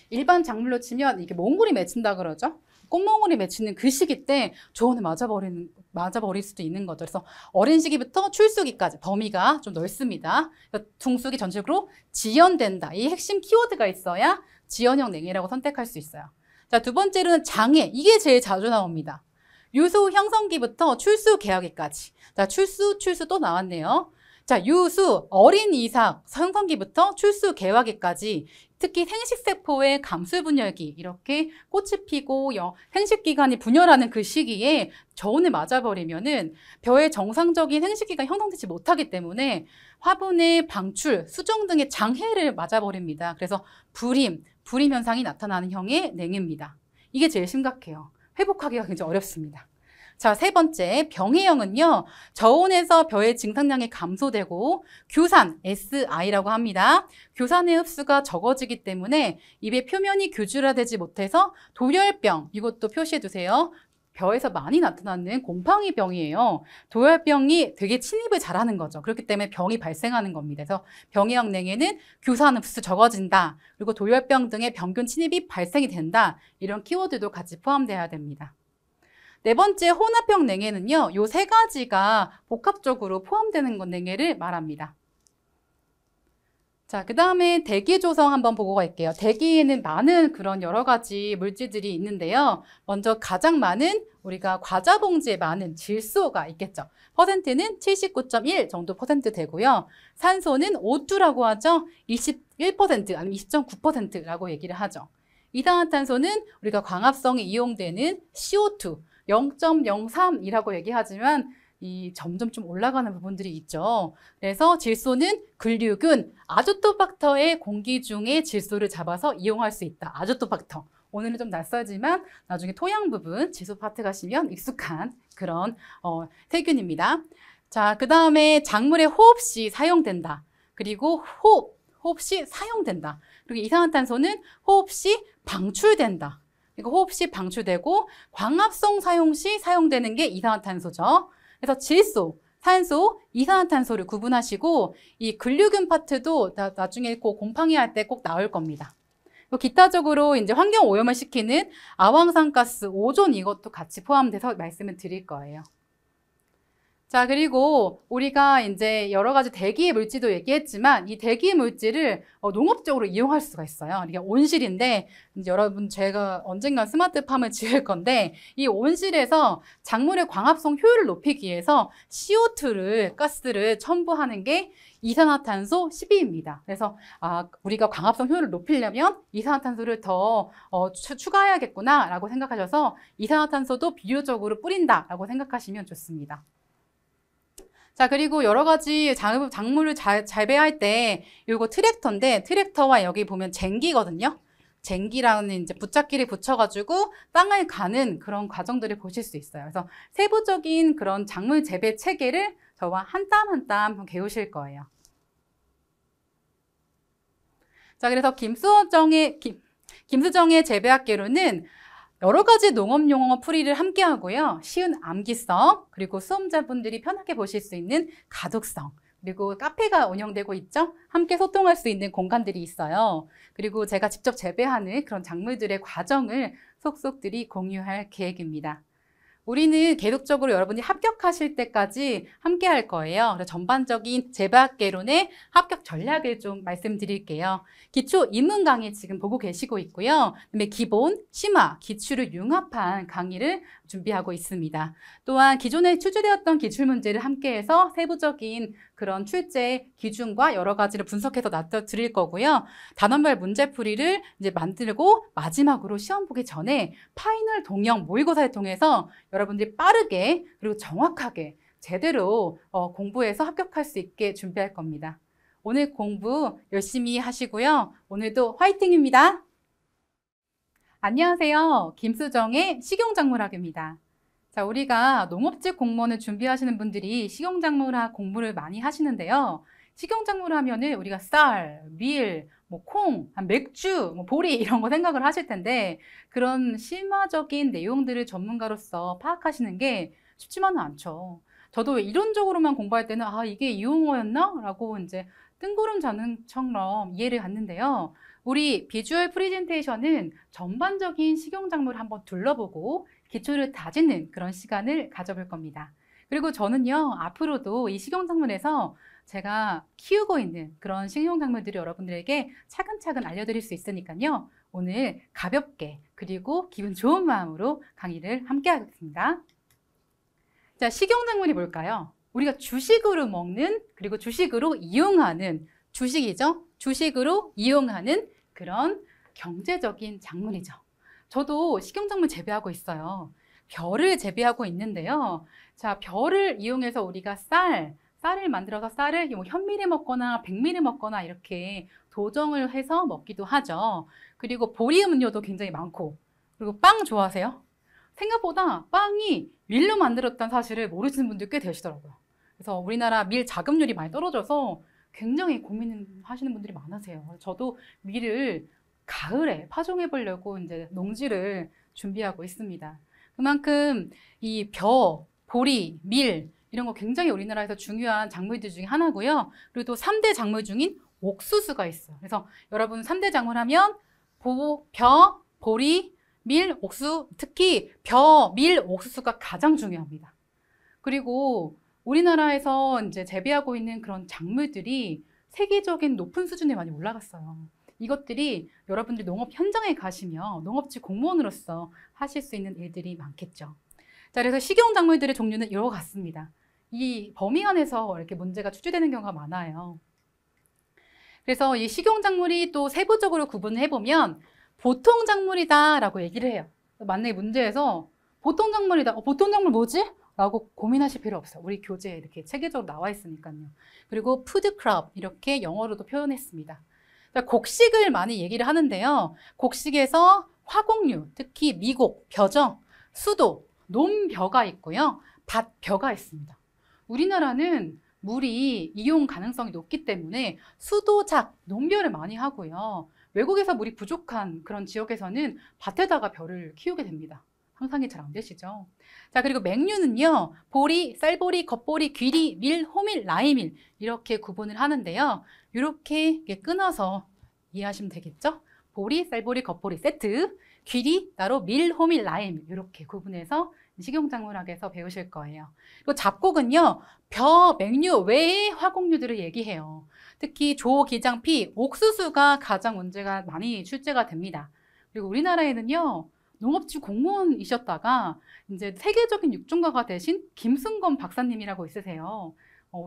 일반 작물로 치면 이게 몽골이 맺힌다 그러죠. 꽃몽울이 맺히는 그 시기 때 저온을 맞아버릴 수도 있는 거죠. 그래서 어린 시기부터 출수기까지 범위가 좀 넓습니다. 등숙이 전체적으로 지연된다. 이 핵심 키워드가 있어야 지연형 냉해라고 선택할 수 있어요. 자, 두 번째로는 장애. 이게 제일 자주 나옵니다. 유수 형성기부터 출수 개화기까지. 자, 출수 또 나왔네요. 자, 유수, 어린 이삭, 형성기부터 출수 개화기까지 특히 생식세포의 감술분열기, 이렇게 꽃이 피고 생식기관이 분열하는 그 시기에 저온을 맞아버리면은 벼의 정상적인 생식기가 형성되지 못하기 때문에 화분의 방출, 수정 등의 장애를 맞아버립니다. 그래서 불임 현상이 나타나는 형의 냉해입니다. 이게 제일 심각해요. 회복하기가 굉장히 어렵습니다. 자, 세 번째, 병해형은요, 저온에서 벼의 증산량이 감소되고 규산, SI라고 합니다. 규산의 흡수가 적어지기 때문에 입의 표면이 규줄화되지 못해서 도열병, 이것도 표시해 두세요. 벼에서 많이 나타나는 곰팡이병이에요. 도열병이 되게 침입을 잘하는 거죠. 그렇기 때문에 병이 발생하는 겁니다. 그래서 병해형 냉해는 규산 흡수 적어진다. 그리고 도열병 등의 병균 침입이 발생이 된다. 이런 키워드도 같이 포함되어야 됩니다. 네 번째 혼합형 냉해는요. 요 세 가지가 복합적으로 포함되는 냉해를 말합니다. 자, 그 다음에 대기 조성 한번 보고 갈게요. 대기에는 많은 그런 여러 가지 물질들이 있는데요. 먼저 가장 많은 우리가 과자 봉지에 많은 질소가 있겠죠. 퍼센트는 79.1 정도 퍼센트 되고요. 산소는 O2라고 하죠. 21% 아니면 20.9%라고 얘기를 하죠. 이산화탄소는 우리가 광합성에 이용되는 CO2 0.03이라고 얘기하지만 이 점점 좀 올라가는 부분들이 있죠. 그래서 질소는 글류균, 아조토박터의 공기 중에 질소를 잡아서 이용할 수 있다. 아조토박터. 오늘은 좀 낯설지만 나중에 토양 부분 질소 파트 가시면 익숙한 그런 세균입니다. 자, 그 다음에 작물의 호흡 시 사용된다. 그리고 호흡 시 사용된다. 그리고 이산화탄소는 호흡 시 방출된다. 그러니까 호흡 시 방출되고 광합성 사용 시 사용되는 게 이산화탄소죠. 그래서 질소, 산소, 이산화탄소를 구분하시고 이 글류균 파트도 나중에 꼭 곰팡이 할 때 꼭 나올 겁니다. 기타적으로 이제 환경 오염을 시키는 아황산가스, 오존 이것도 같이 포함돼서 말씀을 드릴 거예요. 자, 그리고 우리가 이제 여러 가지 대기 물질도 얘기했지만 이 대기 물질을 농업적으로 이용할 수가 있어요. 이게 온실인데 이제 여러분 제가 언젠가 스마트팜을 지을 건데 이 온실에서 작물의 광합성 효율을 높이기 위해서 CO2를 가스를 첨부하는 게 이산화탄소 12입니다. 그래서 우리가 광합성 효율을 높이려면 이산화탄소를 더 추가해야겠구나라고 생각하셔서 이산화탄소도 비료적으로 뿌린다라고 생각하시면 좋습니다. 자, 그리고 여러 가지 작물을 재배할 때 요거 트랙터인데 트랙터와 여기 보면 쟁기거든요. 쟁기라는 이제 붙잡기를 붙여가지고 땅을 가는 그런 과정들을 보실 수 있어요. 그래서 세부적인 그런 작물 재배 체계를 저와 한 땀 한 땀 배우실 거예요. 자, 그래서 김수정의 재배학개론은 여러 가지 농업 용어 풀이를 함께 하고요. 쉬운 암기성, 그리고 수험자분들이 편하게 보실 수 있는 가독성, 그리고 카페가 운영되고 있죠. 함께 소통할 수 있는 공간들이 있어요. 그리고 제가 직접 재배하는 그런 작물들의 과정을 속속들이 공유할 계획입니다. 우리는 계속적으로 여러분이 합격하실 때까지 함께 할 거예요. 그래서 전반적인 재배학개론의 합격 전략을 좀 말씀드릴게요. 기초 입문 강의 지금 보고 계시고 있고요. 그다음에 기본, 심화, 기출을 융합한 강의를 준비하고 있습니다. 또한 기존에 출제되었던 기출문제를 함께해서 세부적인 그런 출제 기준과 여러 가지를 분석해서 놔드릴 거고요. 단원별 문제풀이를 이제 만들고 마지막으로 시험 보기 전에 파이널 동형 모의고사를 통해서 여러분들이 빠르게 그리고 정확하게 제대로 공부해서 합격할 수 있게 준비할 겁니다. 오늘 공부 열심히 하시고요. 오늘도 화이팅입니다. 안녕하세요. 김수정의 식용작물학입니다. 자, 우리가 농업직 공무원을 준비하시는 분들이 식용작물학 공부를 많이 하시는데요. 식용작물 하면은 우리가 쌀, 밀, 콩, 맥주, 보리 이런 거 생각을 하실 텐데 그런 심화적인 내용들을 전문가로서 파악하시는 게 쉽지만은 않죠. 저도 이론적으로만 공부할 때는 이게 이 용어였나? 라고 이제 뜬구름 자는처럼 이해를 했는데요. 우리 비주얼 프레젠테이션은 전반적인 식용작물을 한번 둘러보고 기초를 다지는 그런 시간을 가져볼 겁니다. 그리고 저는요, 앞으로도 이 식용작물에서 제가 키우고 있는 그런 식용작물들을 여러분들에게 차근차근 알려드릴 수 있으니까요. 오늘 가볍게 그리고 기분 좋은 마음으로 강의를 함께 하겠습니다. 자, 식용작물이 뭘까요? 우리가 주식으로 먹는 그리고 주식으로 이용하는 주식이죠. 주식으로 이용하는 그런 경제적인 작물이죠. 저도 식용작물 재배하고 있어요. 벼를 재배하고 있는데요. 자, 벼를 이용해서 우리가 쌀을 만들어서 쌀을 현미를 먹거나 백미를 먹거나 이렇게 도정을 해서 먹기도 하죠. 그리고 보리 음료도 굉장히 많고, 그리고 빵 좋아하세요? 생각보다 빵이 밀로 만들었다는 사실을 모르시는 분들 꽤 되시더라고요. 그래서 우리나라 밀 자급률이 많이 떨어져서 굉장히 고민하시는 분들이 많으세요. 저도 밀을 가을에 파종해 보려고 이제 농지를 준비하고 있습니다. 그만큼 이 벼, 보리, 밀 이런 거 굉장히 우리나라에서 중요한 작물들 중에 하나고요. 그리고 또 3대 작물 중인 옥수수가 있어요. 그래서 여러분 3대 작물 하면 벼, 보리, 밀, 옥수, 특히 벼, 밀, 옥수수가 가장 중요합니다. 그리고 우리나라에서 이제 재배하고 있는 그런 작물들이 세계적인 높은 수준에 많이 올라갔어요. 이것들이 여러분들이 농업 현장에 가시면 농업직 공무원으로서 하실 수 있는 일들이 많겠죠. 자, 그래서 식용작물들의 종류는 이와 같습니다. 이 범위 안에서 이렇게 문제가 출제되는 경우가 많아요. 그래서 이 식용작물이 또 세부적으로 구분을 해보면 보통 작물이다 라고 얘기를 해요. 만약에 문제에서 보통 작물이다. 보통 작물 뭐지? 라고 고민하실 필요 없어요. 우리 교재에 이렇게 체계적으로 나와 있으니까요. 그리고 푸드 크롭 이렇게 영어로도 표현했습니다. 곡식을 많이 얘기를 하는데요. 곡식에서 화곡류, 특히 미곡, 벼정, 수도, 논벼가 있고요. 밭벼가 있습니다. 우리나라는 물이 이용 가능성이 높기 때문에 수도작, 논벼를 많이 하고요. 외국에서 물이 부족한 그런 지역에서는 밭에다가 벼를 키우게 됩니다. 상상이 잘 안 되시죠? 자, 그리고 맹류는요, 보리, 쌀보리, 겉보리, 귀리, 밀, 호밀, 라이밀 이렇게 구분을 하는데요. 이렇게 끊어서 이해하시면 되겠죠? 보리, 쌀보리, 겉보리 세트, 귀리, 따로 밀, 호밀, 라이밀 이렇게 구분해서 식용작물학에서 배우실 거예요. 그리고 잡곡은요, 벼, 맹류 외의 화곡류들을 얘기해요. 특히 조, 기장, 피, 옥수수가 가장 문제가 많이 출제가 됩니다. 그리고 우리나라에는요, 농업직 공무원이셨다가 이제 세계적인 육종가가 되신 김승건 박사님이라고 있으세요.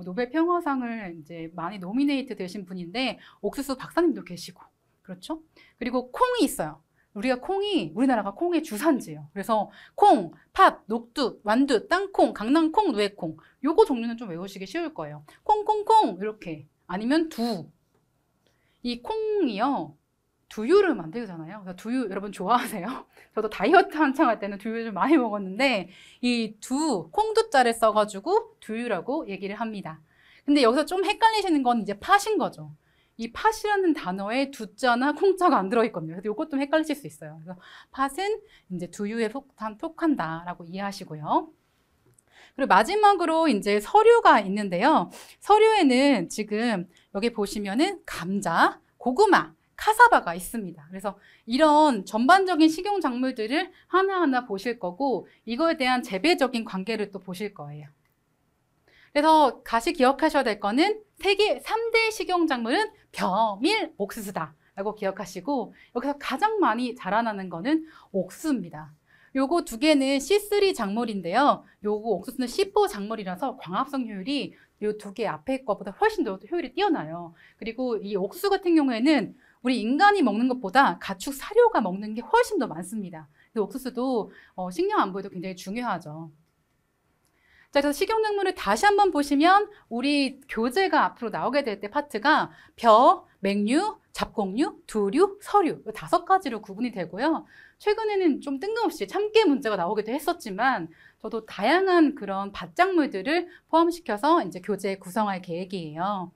노벨 평화상을 이제 많이 노미네이트 되신 분인데 옥수수 박사님도 계시고 그렇죠? 그리고 콩이 있어요. 우리나라가 콩의 주산지예요. 그래서 콩, 팥, 녹두, 완두, 땅콩, 강낭콩, 누에콩 요거 종류는 좀 외우시기 쉬울 거예요. 콩콩콩 이렇게 아니면 이 콩이요. 두유를 만들잖아요. 두유 여러분 좋아하세요? 저도 다이어트 한창 할 때는 두유 좀 많이 먹었는데 이 콩두자를 써가지고 두유라고 얘기를 합니다. 근데 여기서 좀 헷갈리시는 건 이제 팥인 거죠. 이 팥이라는 단어에 두자나 콩자가 안 들어있거든요. 그래서 이것 좀 헷갈리실 수 있어요. 그래서 팥은 이제 두유에 속한다라고 이해하시고요. 그리고 마지막으로 이제 서류가 있는데요. 서류에는 지금 여기 보시면은 감자, 고구마, 카사바가 있습니다. 그래서 이런 전반적인 식용작물들을 하나하나 보실 거고 이거에 대한 재배적인 관계를 또 보실 거예요. 그래서 다시 기억하셔야 될 거는 세계 3대 식용작물은 벼, 밀, 옥수수다 라고 기억하시고 여기서 가장 많이 자라나는 거는 옥수수입니다. 요거 두 개는 C3 작물인데요. 요거 옥수수는 C4 작물이라서 광합성 효율이 요 두 개 앞에 거보다 훨씬 더 효율이 뛰어나요. 그리고 이 옥수수 같은 경우에는 우리 인간이 먹는 것보다 가축 사료가 먹는 게 훨씬 더 많습니다. 그래서 옥수수도 식량 안보에도 굉장히 중요하죠. 자, 그래서 식용작물을 다시 한번 보시면 우리 교재가 앞으로 나오게 될 때 파트가 벼, 맹류, 잡곡류, 두류, 서류 5가지로 구분이 되고요. 최근에는 좀 뜬금없이 참깨 문제가 나오기도 했었지만 저도 다양한 그런 밭작물들을 포함시켜서 이제 교재 구성할 계획이에요.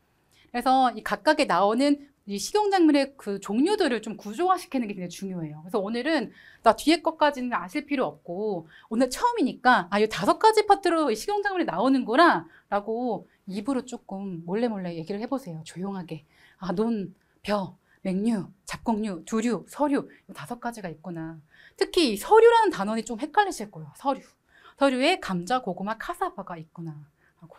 그래서 이 각각에 나오는 이 식용작물의 그 종류들을 좀 구조화시키는 게 굉장히 중요해요. 그래서 오늘은 나 뒤에 것까지는 아실 필요 없고 오늘 처음이니까 이 5가지 파트로 이 식용작물이 나오는구나 라고 입으로 조금 몰래 얘기를 해보세요. 조용하게. 논, 벼, 맹류, 잡곡류, 두류, 서류 5가지가 있구나. 특히 서류라는 단어는 좀 헷갈리실 거예요. 서류에 감자, 고구마, 카사바가 있구나 하고.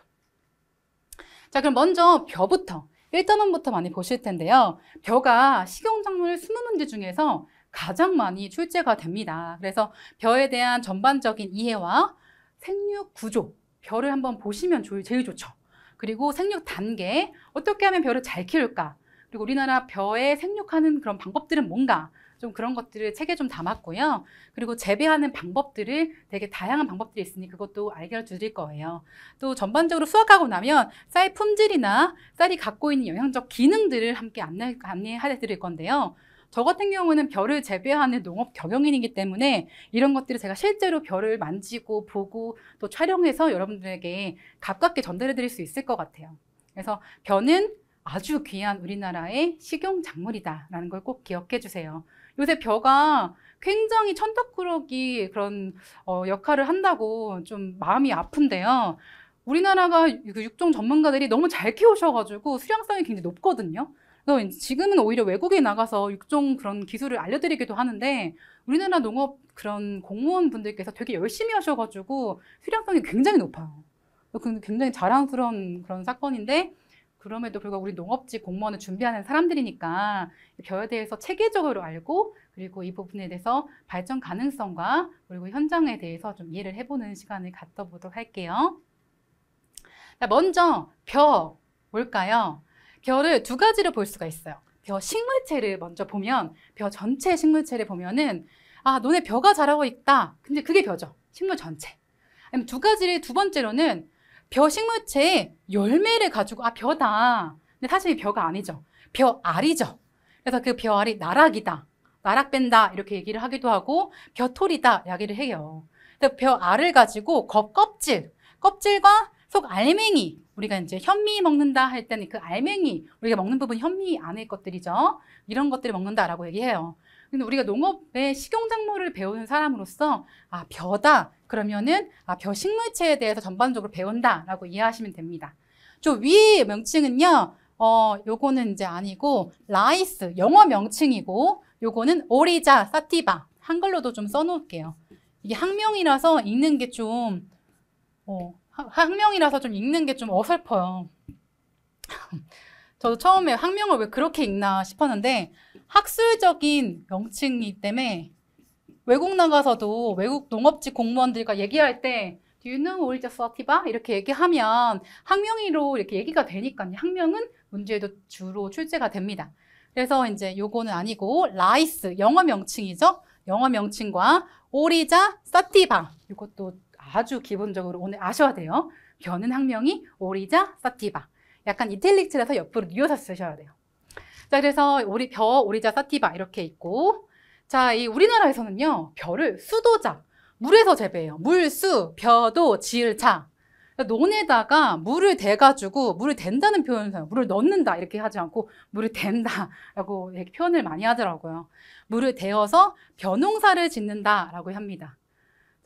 자, 그럼 먼저 벼부터 1단원부터 많이 보실 텐데요. 벼가 식용작물 20문제 중에서 가장 많이 출제가 됩니다. 그래서 벼에 대한 전반적인 이해와 생육 구조, 벼를 한번 보시면 제일 좋죠. 그리고 생육 단계, 어떻게 하면 벼를 잘 키울까? 그리고 우리나라 벼에 생육하는 그런 방법들은 뭔가? 좀 그런 것들을 책에 좀 담았고요. 그리고 재배하는 방법들을 되게 다양한 방법들이 있으니 그것도 알려드릴 거예요. 또 전반적으로 수확하고 나면 쌀 품질이나 쌀이 갖고 있는 영양적 기능들을 함께 안내해 드릴 건데요. 저 같은 경우는 벼를 재배하는 농업 경영인이기 때문에 이런 것들을 제가 실제로 벼를 만지고 보고 또 촬영해서 여러분들에게 가깝게 전달해 드릴 수 있을 것 같아요. 그래서 벼는 아주 귀한 우리나라의 식용작물이다라는 걸 꼭 기억해 주세요. 요새 벼가 굉장히 천덕꾸러기 그런 역할을 한다고 좀 마음이 아픈데요. 우리나라가 육종 전문가들이 너무 잘 키우셔가지고 수량성이 굉장히 높거든요. 그래서 지금은 오히려 외국에 나가서 육종 그런 기술을 알려드리기도 하는데 우리나라 농업 그런 공무원분들께서 되게 열심히 하셔가지고 수량성이 굉장히 높아요. 굉장히 자랑스러운 그런 사건인데 그럼에도 불구하고 우리 농업직 공무원을 준비하는 사람들이니까 벼에 대해서 체계적으로 알고 그리고 이 부분에 대해서 발전 가능성과 그리고 현장에 대해서 좀 이해를 해보는 시간을 갖어보도록 할게요. 자, 먼저 벼 뭘까요? 벼를 2가지로 볼 수가 있어요. 벼 식물체를 먼저 보면 벼 전체 식물체를 보면은 너네 벼가 자라고 있다. 근데 그게 벼죠. 식물 전체. 아니면 2 번째로는 벼 식물체에 열매를 가지고 벼다. 근데 사실 벼가 아니죠. 벼알이죠. 그래서 그 벼알이 나락이다. 나락 뺀다. 이렇게 얘기를 하기도 하고 벼톨이다. 이야기를 해요. 그래서 벼알을 가지고 껍질과 속 알맹이. 우리가 이제 현미 먹는다 할 때는 그 알맹이, 우리가 먹는 부분 현미 안의 것들이죠. 이런 것들을 먹는다라고 얘기해요. 근데 우리가 농업의 식용작물을 배우는 사람으로서 벼다 그러면은 벼 식물체에 대해서 전반적으로 배운다라고 이해하시면 됩니다. 저 위의 명칭은요. 요거는 이제 아니고 라이스 영어 명칭이고 요거는 오리자 사티바 한글로도 좀 써놓을게요. 이게 학명이라서 읽는 게 좀 학명이라서 좀 읽는 게 좀 어설퍼요. 저도 처음에 학명을 왜 그렇게 읽나 싶었는데 학술적인 명칭이기 때문에 외국 나가서도 외국 농업직 공무원들과 얘기할 때 Do you know 오리자 사티바? 이렇게 얘기하면 학명으로 이렇게 얘기가 되니까요. 학명은 문제에도 주로 출제가 됩니다. 그래서 이제 요거는 아니고 라이스 영어 명칭이죠. 영어 명칭과 오리자 사티바 이것도 아주 기본적으로 오늘 아셔야 돼요. 벼는 학명이 오리자 사티바. 약간 이탈릭처라서 옆으로 뉘어서 쓰셔야 돼요. 자, 그래서 오리자 사티바 이렇게 있고, 자, 이 우리나라에서는요 벼를 수도자 물에서 재배해요. 물, 수, 벼도, 지을, 자. 논에다가 물을 대가지고 물을 댄다는 표현을 써요. 물을 넣는다 이렇게 하지 않고 물을 댄다라고 이렇게 표현을 많이 하더라고요. 물을 대어서 벼농사를 짓는다라고 합니다.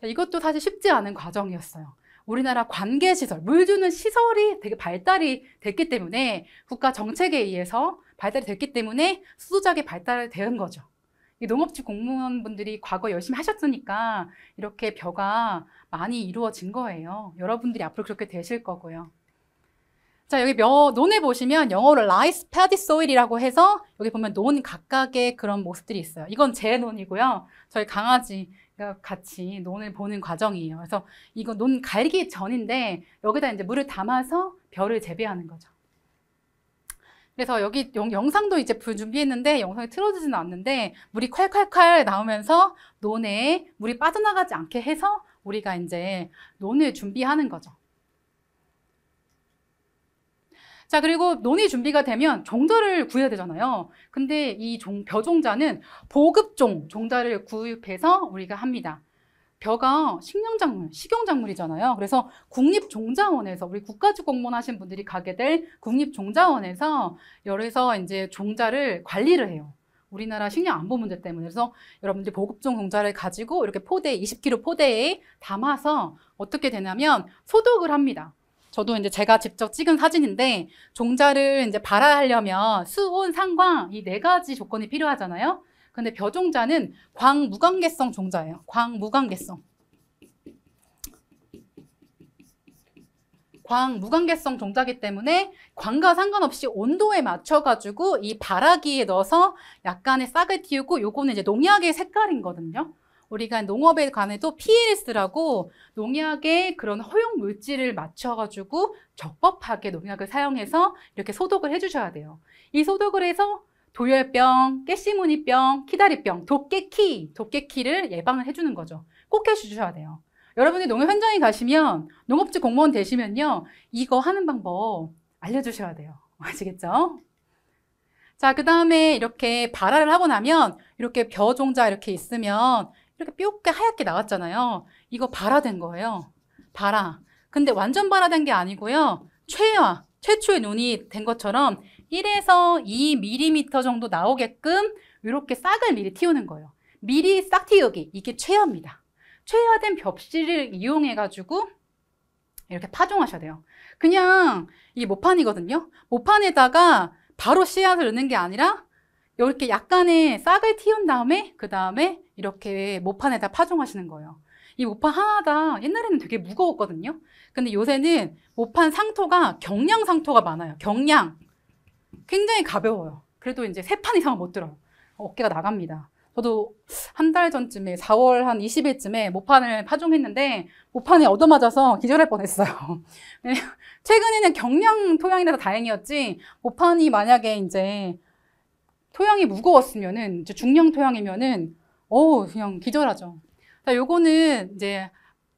자, 이것도 사실 쉽지 않은 과정이었어요. 우리나라 관계시설, 물 주는 시설이 되게 발달이 됐기 때문에 국가 정책에 의해서 발달이 됐기 때문에 수도작이 발달된 거죠. 이 농업직 공무원분들이 과거 열심히 하셨으니까 이렇게 벼가 많이 이루어진 거예요. 여러분들이 앞으로 그렇게 되실 거고요. 자, 여기 논에 보시면 영어로 rice paddy soil이라고 해서 여기 보면 논 각각의 그런 모습들이 있어요. 이건 제 논이고요. 저희 강아지가 같이 논을 보는 과정이에요. 그래서 이거 논 갈기 전인데 여기다 이제 물을 담아서 벼를 재배하는 거죠. 그래서 여기 영상도 이제 준비했는데 영상이 틀어지지는 않는데 물이 콸콸콸 나오면서 논에 물이 빠져나가지 않게 해서 우리가 이제 논을 준비하는 거죠. 자, 그리고 논이 준비가 되면 종자를 구해야 되잖아요. 근데 이 벼종자는 보급종 종자를 구입해서 우리가 합니다. 벼가 식량작물, 식용작물이잖아요. 그래서 국립종자원에서 우리 국가직 공무원 하신 분들이 가게 될 국립종자원에서 여기서 이제 종자를 관리를 해요. 우리나라 식량 안보 문제 때문에. 그래서 여러분들 보급종 종자를 가지고 이렇게 포대, 20kg 포대에 담아서 어떻게 되냐면 소독을 합니다. 저도 이제 제가 직접 찍은 사진인데 종자를 이제 발화하려면 수온, 상광 이 4가지 조건이 필요하잖아요. 근데 벼종자는 광무관계성 종자예요. 광무관계성. 광무관계성 종자이기 때문에 광과 상관없이 온도에 맞춰가지고 이 발화기에 넣어서 약간의 싹을 틔우고 요거는 이제 농약의 색깔이거든요. 우리가 농업에 관해도 PLS라고 농약의 그런 허용 물질을 맞춰가지고 적법하게 농약을 사용해서 이렇게 소독을 해주셔야 돼요. 이 소독을 해서 도열병, 깨씨무늬병, 키다리병, 도깨키를 예방을 해주는 거죠. 꼭 해주셔야 돼요. 여러분이 농업 현장에 가시면 농업직 공무원 되시면요. 이거 하는 방법 알려주셔야 돼요. 아시겠죠? 자, 그 다음에 이렇게 발화를 하고 나면 이렇게 벼종자 이렇게 있으면 이렇게 뾰게 하얗게 나왔잖아요. 이거 발화된 거예요. 발화. 근데 완전 발화된 게 아니고요. 최초의 논이 된 것처럼 1에서 2mm 정도 나오게끔 이렇게 싹을 미리 틔우는 거예요. 미리 싹 틔우기. 이게 최화입니다. 최화된 벽실을 이용해가지고 이렇게 파종하셔야 돼요. 그냥 이게 모판이거든요. 모판에다가 바로 씨앗을 넣는 게 아니라 이렇게 약간의 싹을 틔운 다음에 그 다음에 이렇게 모판에다 파종하시는 거예요. 이 모판 하나가 옛날에는 되게 무거웠거든요. 근데 요새는 모판 상토가 경량 상토가 많아요. 경량. 굉장히 가벼워요. 그래도 이제 3판 이상은 못 들어요. 어깨가 나갑니다. 저도 한 달 전쯤에 4월 한 20일쯤에 모판을 파종했는데 모판에 얻어맞아서 기절할 뻔했어요. 최근에는 경량 토양이라서 다행이었지 모판이 만약에 이제 토양이 무거웠으면은 이제 중량 토양이면은 그냥 기절하죠. 자, 요거는 이제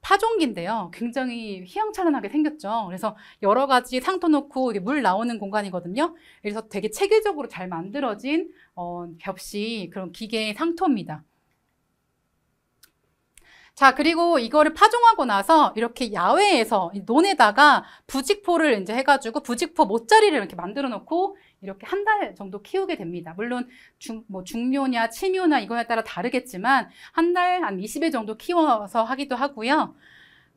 파종기인데요. 굉장히 휘황찬란하게 생겼죠. 그래서 여러 가지 상토 놓고 물 나오는 공간이거든요. 그래서 되게 체계적으로 잘 만들어진 벽시 그런 기계의 상토입니다. 자, 그리고 이거를 파종하고 나서 이렇게 야외에서 논에다가 부직포를 이제 해가지고 부직포 모짜리를 이렇게 만들어 놓고 이렇게 한 달 정도 키우게 됩니다. 물론 중묘냐 치묘냐 이거에 따라 다르겠지만 한 달 한 20일 정도 키워서 하기도 하고요.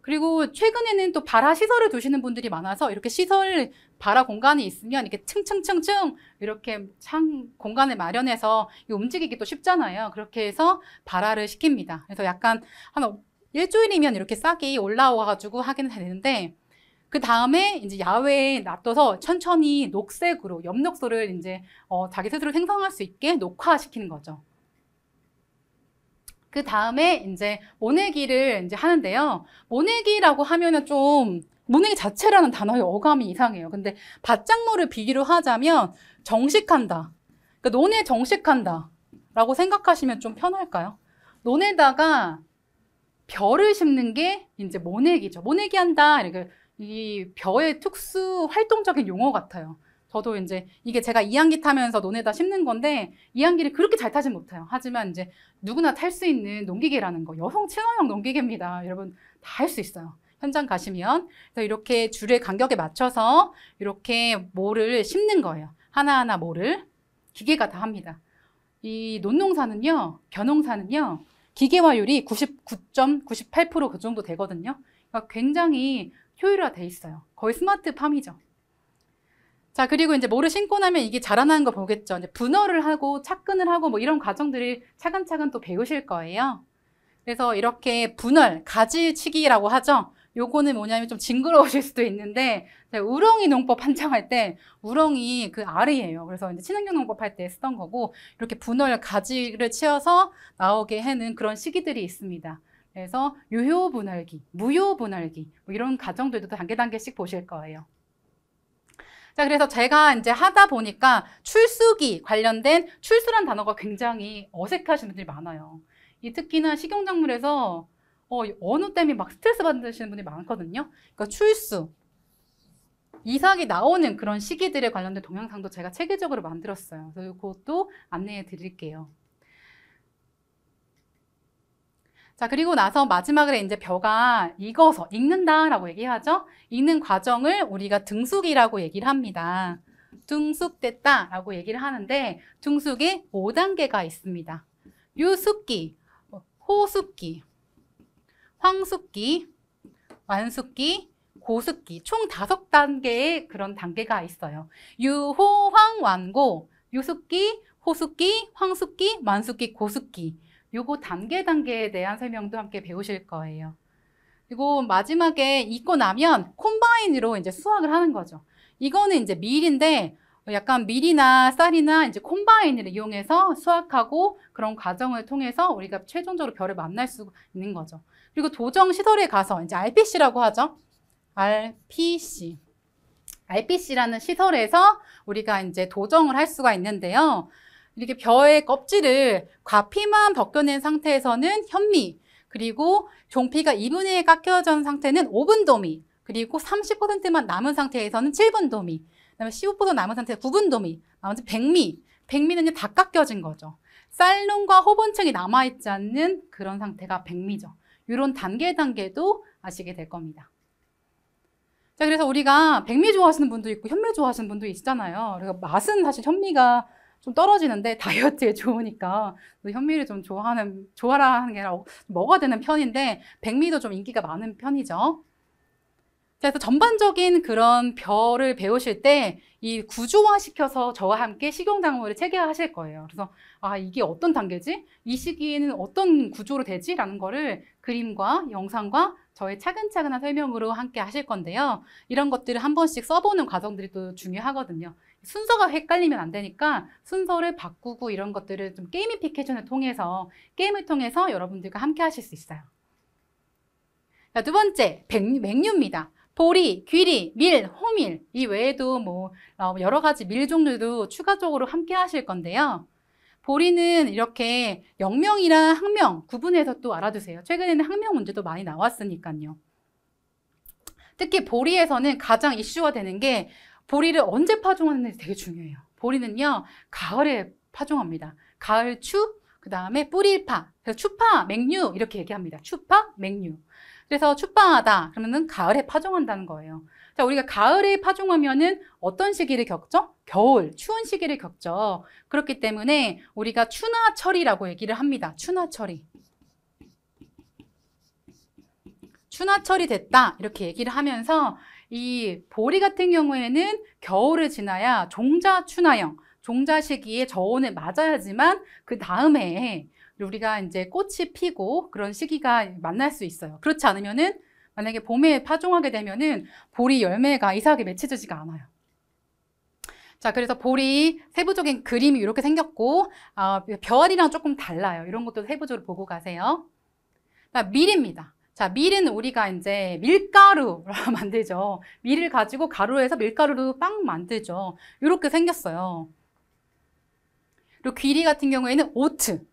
그리고 최근에는 또 발화 시설을 두시는 분들이 많아서 이렇게 시설 발화 공간이 있으면 이렇게 층층층층 이렇게 공간을 마련해서 움직이기도 쉽잖아요. 그렇게 해서 발화를 시킵니다. 그래서 약간 한 일주일이면 이렇게 싹이 올라와가지고 하긴 되는데 그 다음에 이제 야외에 놔둬서 천천히 녹색으로 엽록소를 이제 자기 스스로 생성할 수 있게 녹화시키는 거죠. 그 다음에 이제 모내기를 이제 하는데요. 모내기라고 하면은 좀 모내기 자체라는 단어의 어감이 이상해요. 근데 밭작물을 비유로 하자면 정식한다. 그러니까 논에 정식한다 라고 생각하시면 좀 편할까요? 논에다가 벼를 심는 게 이제 모내기죠. 모내기 한다. 이렇게 이 벼의 특수 활동적인 용어 같아요. 저도 이제 이게 제가 2학기 타면서 논에다 심는 건데 2학기를 그렇게 잘 타진 못해요. 하지만 이제 누구나 탈 수 있는 농기계라는 거, 여성 친화형 농기계입니다. 여러분 다 할 수 있어요. 현장 가시면. 그래서 이렇게 줄의 간격에 맞춰서 이렇게 모를 심는 거예요. 하나하나 모를. 기계가 다 합니다. 이 논농사는요, 벼농사는요, 기계화율이 99.98% 그 정도 되거든요. 그러니까 굉장히 효율화돼 있어요. 거의 스마트팜이죠. 자, 그리고 이제 모를 심고 나면 이게 자라나는 거 보겠죠. 이제 분할을 하고 착근을 하고 뭐 이런 과정들을 차근차근 또 배우실 거예요. 그래서 이렇게 분할, 가지치기라고 하죠. 요거는 뭐냐면 좀 징그러우실 수도 있는데, 우렁이 농법 한창할 때 우렁이 그 알이에요. 그래서 이제 친환경 농법 할 때 쓰던 거고, 이렇게 분할 가지를 치어서 나오게 하는 그런 시기들이 있습니다. 그래서 유효 분할기, 무효 분할기 뭐 이런 과정들도 단계씩 보실 거예요. 자, 그래서 제가 이제 하다 보니까 출수기 관련된 출수란 단어가 굉장히 어색하신 분들이 많아요. 특히나 식용작물에서 언어 때문에 막 스트레스 받으시는 분들이 많거든요. 그러니까 출수, 이삭이 나오는 그런 시기들에 관련된 동영상도 제가 체계적으로 만들었어요. 그래서 그것도 안내해 드릴게요. 자, 그리고 나서 마지막으로 이제 벼가 익어서, 익는다라고 얘기하죠. 익는 과정을 우리가 등숙이라고 얘기를 합니다. 등숙됐다라고 얘기를 하는데, 등숙에 5단계가 있습니다. 유숙기, 호숙기, 황숙기, 완숙기, 고숙기, 총 5단계의 그런 단계가 있어요. 유, 호, 황, 완고, 유숙기, 호숙기, 황숙기, 완숙기, 고숙기. 요거 단계에 대한 설명도 함께 배우실 거예요. 그리고 마지막에 익고 나면 콤바인으로 이제 수확을 하는 거죠. 이거는 이제 밀인데 약간 밀이나 쌀이나 이제 콤바인을 이용해서 수확하고 그런 과정을 통해서 우리가 최종적으로 벼를 만날 수 있는 거죠. 그리고 도정 시설에 가서 이제 RPC라고 하죠. RPC라는 시설에서 우리가 이제 도정을 할 수가 있는데요. 이렇게 벼의 껍질을 과피만 벗겨낸 상태에서는 현미, 그리고 종피가 2분의 1 깎여진 상태는 5분도미, 그리고 30%만 남은 상태에서는 7분도미, 그다음에 15% 남은 상태에서 9분도미, 나머지 백미. 백미는 이제 다 깎여진 거죠. 쌀눈과 호본층이 남아있지 않는 그런 상태가 백미죠. 이런 단계도 아시게 될 겁니다. 자, 그래서 우리가 백미 좋아하시는 분도 있고 현미 좋아하시는 분도 있잖아요. 그래서 맛은 사실 현미가 좀 떨어지는데 다이어트에 좋으니까 현미를 좀 좋아라 하는 게 아니라 먹어야 되는 편인데 백미도 좀 인기가 많은 편이죠. 그래서 전반적인 그런 벼를 배우실 때 이 구조화시켜서 저와 함께 식용작물을 체계화하실 거예요. 그래서 이게 어떤 단계지? 이 시기에는 어떤 구조로 되지? 라는 거를 그림과 영상과 저의 차근차근한 설명으로 함께 하실 건데요. 이런 것들을 한 번씩 써보는 과정들이 또 중요하거든요. 순서가 헷갈리면 안 되니까 순서를 바꾸고 이런 것들을 좀 게이미피케이션을 통해서 게임을 통해서 여러분들과 함께 하실 수 있어요. 자, 두 번째, 맹류입니다. 보리, 귀리, 밀, 호밀 이 외에도 뭐 여러 가지 밀 종류도 추가적으로 함께 하실 건데요. 보리는 이렇게 영명이랑 학명 구분해서 또 알아두세요. 최근에는 학명 문제도 많이 나왔으니까요. 특히 보리에서는 가장 이슈가 되는 게 보리를 언제 파종하는지 되게 중요해요. 보리는요, 가을에 파종합니다. 가을 추, 그 다음에 뿌리파. 그래서 추파, 맹류 이렇게 얘기합니다. 추파, 맹류. 그래서 추파하다 그러면은 가을에 파종한다는 거예요. 자, 우리가 가을에 파종하면은 어떤 시기를 겪죠? 겨울, 추운 시기를 겪죠. 그렇기 때문에 우리가 추나철이라고 얘기를 합니다. 추나철이. 추나철이 됐다 이렇게 얘기를 하면서 이 보리 같은 경우에는 겨울을 지나야 종자 추나형, 종자 시기에 저온을 맞아야지만 그 다음에 우리가 이제 꽃이 피고 그런 시기가 만날 수 있어요. 그렇지 않으면은 만약에 봄에 파종하게 되면은 보리 열매가 이삭에 맺혀지지가 않아요. 자, 그래서 보리 세부적인 그림이 이렇게 생겼고 벼알이랑 조금 달라요. 이런 것도 세부적으로 보고 가세요. 밀입니다. 자, 밀은 우리가 이제 밀가루로 만들죠. 밀을 가지고 가루에서 밀가루로 빵 만들죠. 이렇게 생겼어요. 그리고 귀리 같은 경우에는 오트.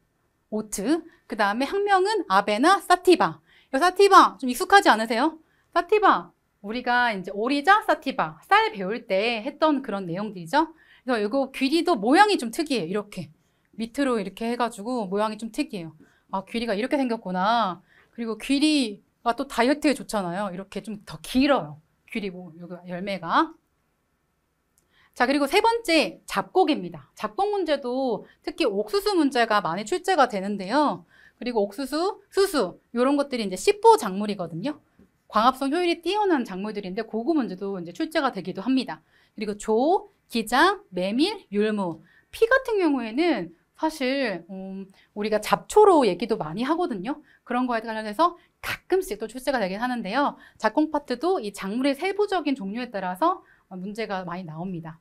그 다음에 학명은 아베나 사티바. 사티바 좀 익숙하지 않으세요? 사티바 우리가 이제 오리자 사티바 쌀 배울 때 했던 그런 내용들이죠. 그래서 이거 귀리도 모양이 좀 특이해요. 이렇게 밑으로 이렇게 해가지고 모양이 좀 특이해요. 귀리가 이렇게 생겼구나. 그리고 귀리 또 다이어트에 좋잖아요. 이렇게 좀 더 길어요. 길이고, 여기 열매가. 자, 그리고 세 번째, 잡곡입니다. 잡곡 문제도 특히 옥수수 문제가 많이 출제가 되는데요. 그리고 옥수수, 수수, 이런 것들이 이제 씨포 작물이거든요. 광합성 효율이 뛰어난 작물들인데, 고구 문제도 이제 출제가 되기도 합니다. 그리고 조, 기장, 메밀, 율무. 피 같은 경우에는 사실, 우리가 잡초로 얘기도 많이 하거든요. 그런 거에 관련해서 가끔씩 또 출제가 되긴 하는데요. 잡곡 파트도 이 작물의 세부적인 종류에 따라서 문제가 많이 나옵니다.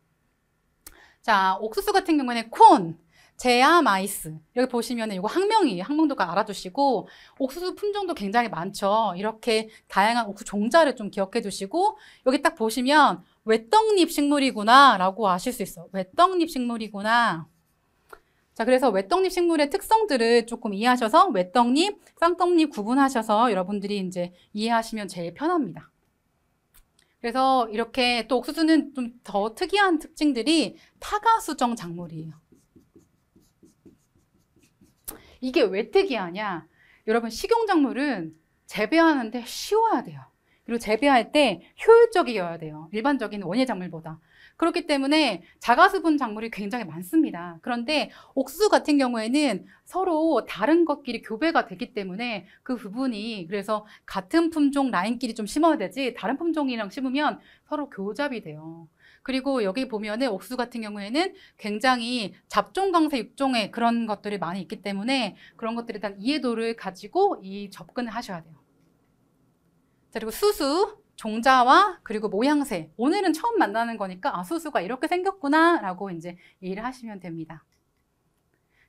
자, 옥수수 같은 경우에는 콘, 제아, 마이스. 여기 보시면 이거 학명이에요. 학명도가 알아두시고, 옥수수 품종도 굉장히 많죠. 이렇게 다양한 옥수수 종자를 좀 기억해 두시고, 여기 딱 보시면 외떡잎 식물이구나 라고 아실 수 있어요. 외떡잎 식물이구나. 자, 그래서 외떡잎 식물의 특성들을 조금 이해하셔서 외떡잎, 쌍떡잎 구분하셔서 여러분들이 이제 이해하시면 제일 편합니다. 그래서 이렇게 또 옥수수는 좀 더 특이한 특징들이 타가수정 작물이에요. 이게 왜 특이하냐? 여러분, 식용작물은 재배하는데 쉬워야 돼요. 그리고 재배할 때 효율적이어야 돼요. 일반적인 원예 작물보다. 그렇기 때문에 자가수분 작물이 굉장히 많습니다. 그런데 옥수수 같은 경우에는 서로 다른 것끼리 교배가 되기 때문에 그 부분이, 그래서 같은 품종 라인끼리 좀 심어야 되지 다른 품종이랑 심으면 서로 교잡이 돼요. 그리고 여기 보면은 옥수수 같은 경우에는 굉장히 잡종 강세 육종의 그런 것들이 많이 있기 때문에 그런 것들에 대한 이해도를 가지고 이 접근을 하셔야 돼요. 자, 그리고 수수, 종자와 그리고 모양새. 오늘은 처음 만나는 거니까 수수가 이렇게 생겼구나 라고 이제 이해를 하시면 됩니다.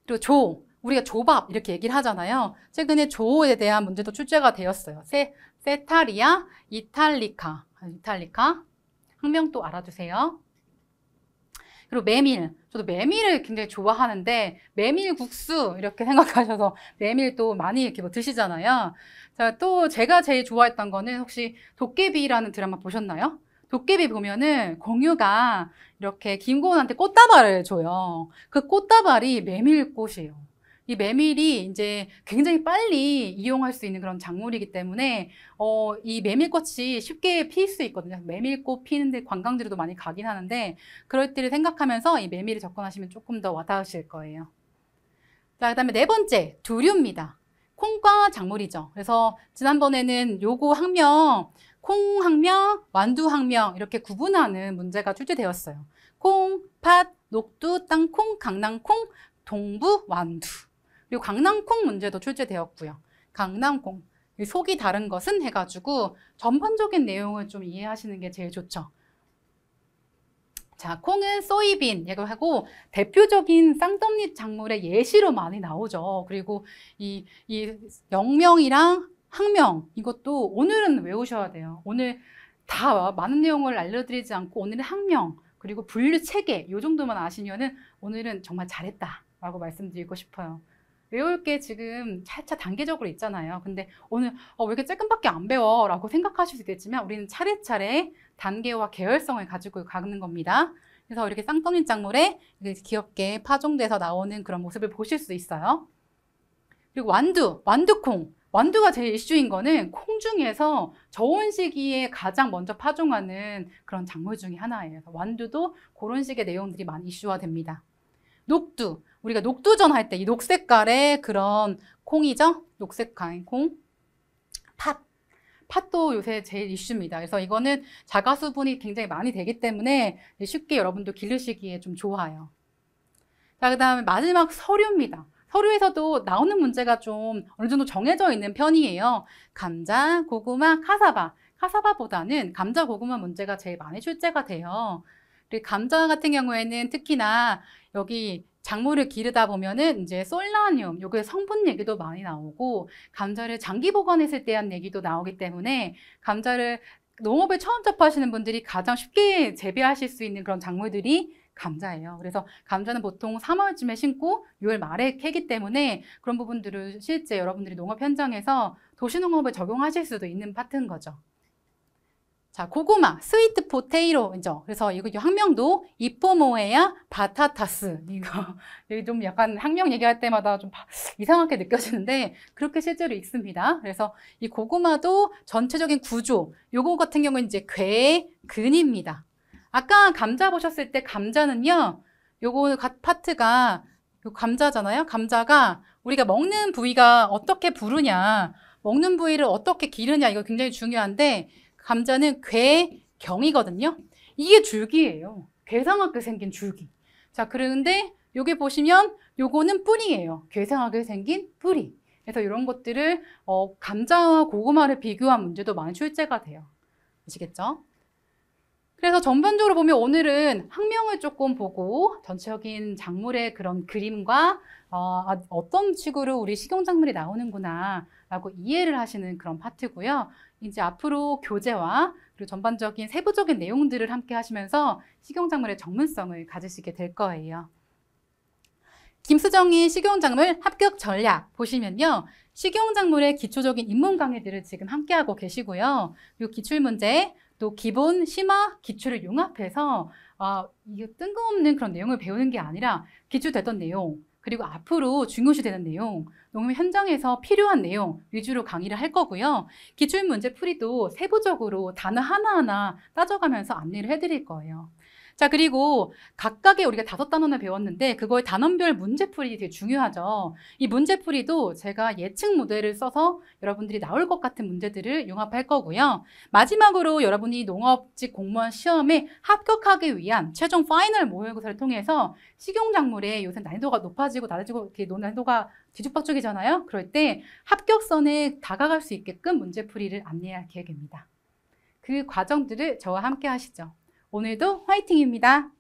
그리고 조, 우리가 조밥 이렇게 얘기를 하잖아요. 최근에 조에 대한 문제도 출제가 되었어요. 세타리아, 이탈리카. 학명 또 알아두세요. 그리고 메밀. 저도 메밀을 굉장히 좋아하는데 메밀 국수 이렇게 생각하셔서 메밀도 많이 이렇게 뭐 드시잖아요. 자, 또 제가 제일 좋아했던 거는 혹시 도깨비라는 드라마 보셨나요? 도깨비 보면은 공유가 이렇게 김고은한테 꽃다발을 줘요. 그 꽃다발이 메밀꽃이에요. 이 메밀이 이제 굉장히 빨리 이용할 수 있는 그런 작물이기 때문에 이 메밀꽃이 쉽게 필 수 있거든요. 메밀꽃 피는데 관광지로도 많이 가긴 하는데 그럴 때를 생각하면서 이 메밀을 접근하시면 조금 더 와닿으실 거예요. 자, 그다음에 네 번째, 두류입니다. 콩과 작물이죠. 그래서 지난번에는 요거 학명, 콩 학명, 완두 학명 이렇게 구분하는 문제가 출제되었어요. 콩, 팥, 녹두, 땅콩, 강낭콩, 동부, 완두. 그리고 강낭콩 문제도 출제되었고요. 강낭콩, 속이 다른 것은 해가지고 전반적인 내용을 좀 이해하시는 게 제일 좋죠. 자, 콩은 소이빈 하고 대표적인 쌍떡잎 작물의 예시로 많이 나오죠. 그리고 이 영명이랑 학명 이것도 오늘은 외우셔야 돼요. 오늘 다 많은 내용을 알려드리지 않고 오늘은 학명 그리고 분류 체계 이 정도만 아시면은 오늘은 정말 잘했다라고 말씀드리고 싶어요. 외울 게 지금 차차 단계적으로 있잖아요. 근데 오늘 왜 이렇게 조금밖에 안 배워? 라고 생각하실 수 있겠지만 우리는 차례차례 단계와 계열성을 가지고 가는 겁니다. 그래서 이렇게 쌍떡잎 작물에 귀엽게 파종돼서 나오는 그런 모습을 보실 수 있어요. 그리고 완두콩. 완두가 제일 이슈인 거는 콩 중에서 저온 시기에 가장 먼저 파종하는 그런 작물 중에 하나예요. 완두도 그런 식의 내용들이 많이 이슈화 됩니다. 녹두. 우리가 녹두전 할 때 이 녹색깔의 그런 콩이죠? 녹색깔 콩. 팥도 요새 제일 이슈입니다. 그래서 이거는 자가수분이 굉장히 많이 되기 때문에 쉽게 여러분도 기르시기에 좀 좋아요. 자, 그 다음에 마지막 서류입니다. 서류에서도 나오는 문제가 좀 어느 정도 정해져 있는 편이에요. 감자, 고구마, 카사바. 카사바보다는 감자, 고구마 문제가 제일 많이 출제가 돼요. 그리고 감자 같은 경우에는 특히나 여기 작물을 기르다 보면은 이제 솔라늄, 요게 성분 얘기도 많이 나오고 감자를 장기 보관했을 때 한 얘기도 나오기 때문에 감자를 농업에 처음 접하시는 분들이 가장 쉽게 재배하실 수 있는 그런 작물들이 감자예요. 그래서 감자는 보통 3월쯤에 심고 6월 말에 캐기 때문에 그런 부분들을 실제 여러분들이 농업 현장에서 도시농업에 적용하실 수도 있는 파트인 거죠. 자, 고구마, 스위트 포테이로죠. 그래서 이거 학명도 이포모에야 바타타스. 이거 좀 약간 학명 얘기할 때마다 좀 이상하게 느껴지는데 그렇게 실제로 읽습니다. 그래서 이 고구마도 전체적인 구조, 요거 같은 경우는 이제 괴근입니다. 아까 감자 보셨을 때 감자는요, 요거 파트가 요 감자잖아요. 감자가 우리가 먹는 부위가 어떻게 부르냐, 먹는 부위를 어떻게 기르냐, 이거 굉장히 중요한데 감자는 괴경이거든요. 이게 줄기예요. 괴상하게 생긴 줄기. 자, 그런데 여기 보시면 요거는 뿌리예요. 괴상하게 생긴 뿌리. 그래서 이런 것들을 감자와 고구마를 비교한 문제도 많이 출제가 돼요. 아시겠죠? 그래서 전반적으로 보면 오늘은 학명을 조금 보고 전체적인 작물의 그런 그림과 어떤 식으로 우리 식용작물이 나오는구나 라고 이해를 하시는 그런 파트고요. 이제 앞으로 교재와 그리고 전반적인 세부적인 내용들을 함께 하시면서 식용작물의 전문성을 가지시게 될 거예요. 김수정의 식용작물 합격 전략 보시면요. 식용작물의 기초적인 입문 강의들을 지금 함께하고 계시고요. 그리고 기출문제, 또 기본, 심화, 기출을 융합해서 이게 뜬금없는 그런 내용을 배우는 게 아니라 기출됐던 내용, 그리고 앞으로 중요시되는 내용, 농업 현장에서 필요한 내용 위주로 강의를 할 거고요. 기출문제 풀이도 세부적으로 단어 하나하나 따져가면서 안내를 해드릴 거예요. 자, 그리고 각각의 우리가 5단원을 배웠는데 그거의 단원별 문제풀이 되게 중요하죠. 이 문제풀이도 제가 예측 모델을 써서 여러분들이 나올 것 같은 문제들을 융합할 거고요. 마지막으로 여러분이 농업직 공무원 시험에 합격하기 위한 최종 파이널 모의고사를 통해서 식용작물의 요새 난이도가 높아지고 낮아지고 난이도가 뒤죽박죽이잖아요. 그럴 때 합격선에 다가갈 수 있게끔 문제풀이를 안내할 계획입니다. 그 과정들을 저와 함께 하시죠. 오늘도 화이팅입니다.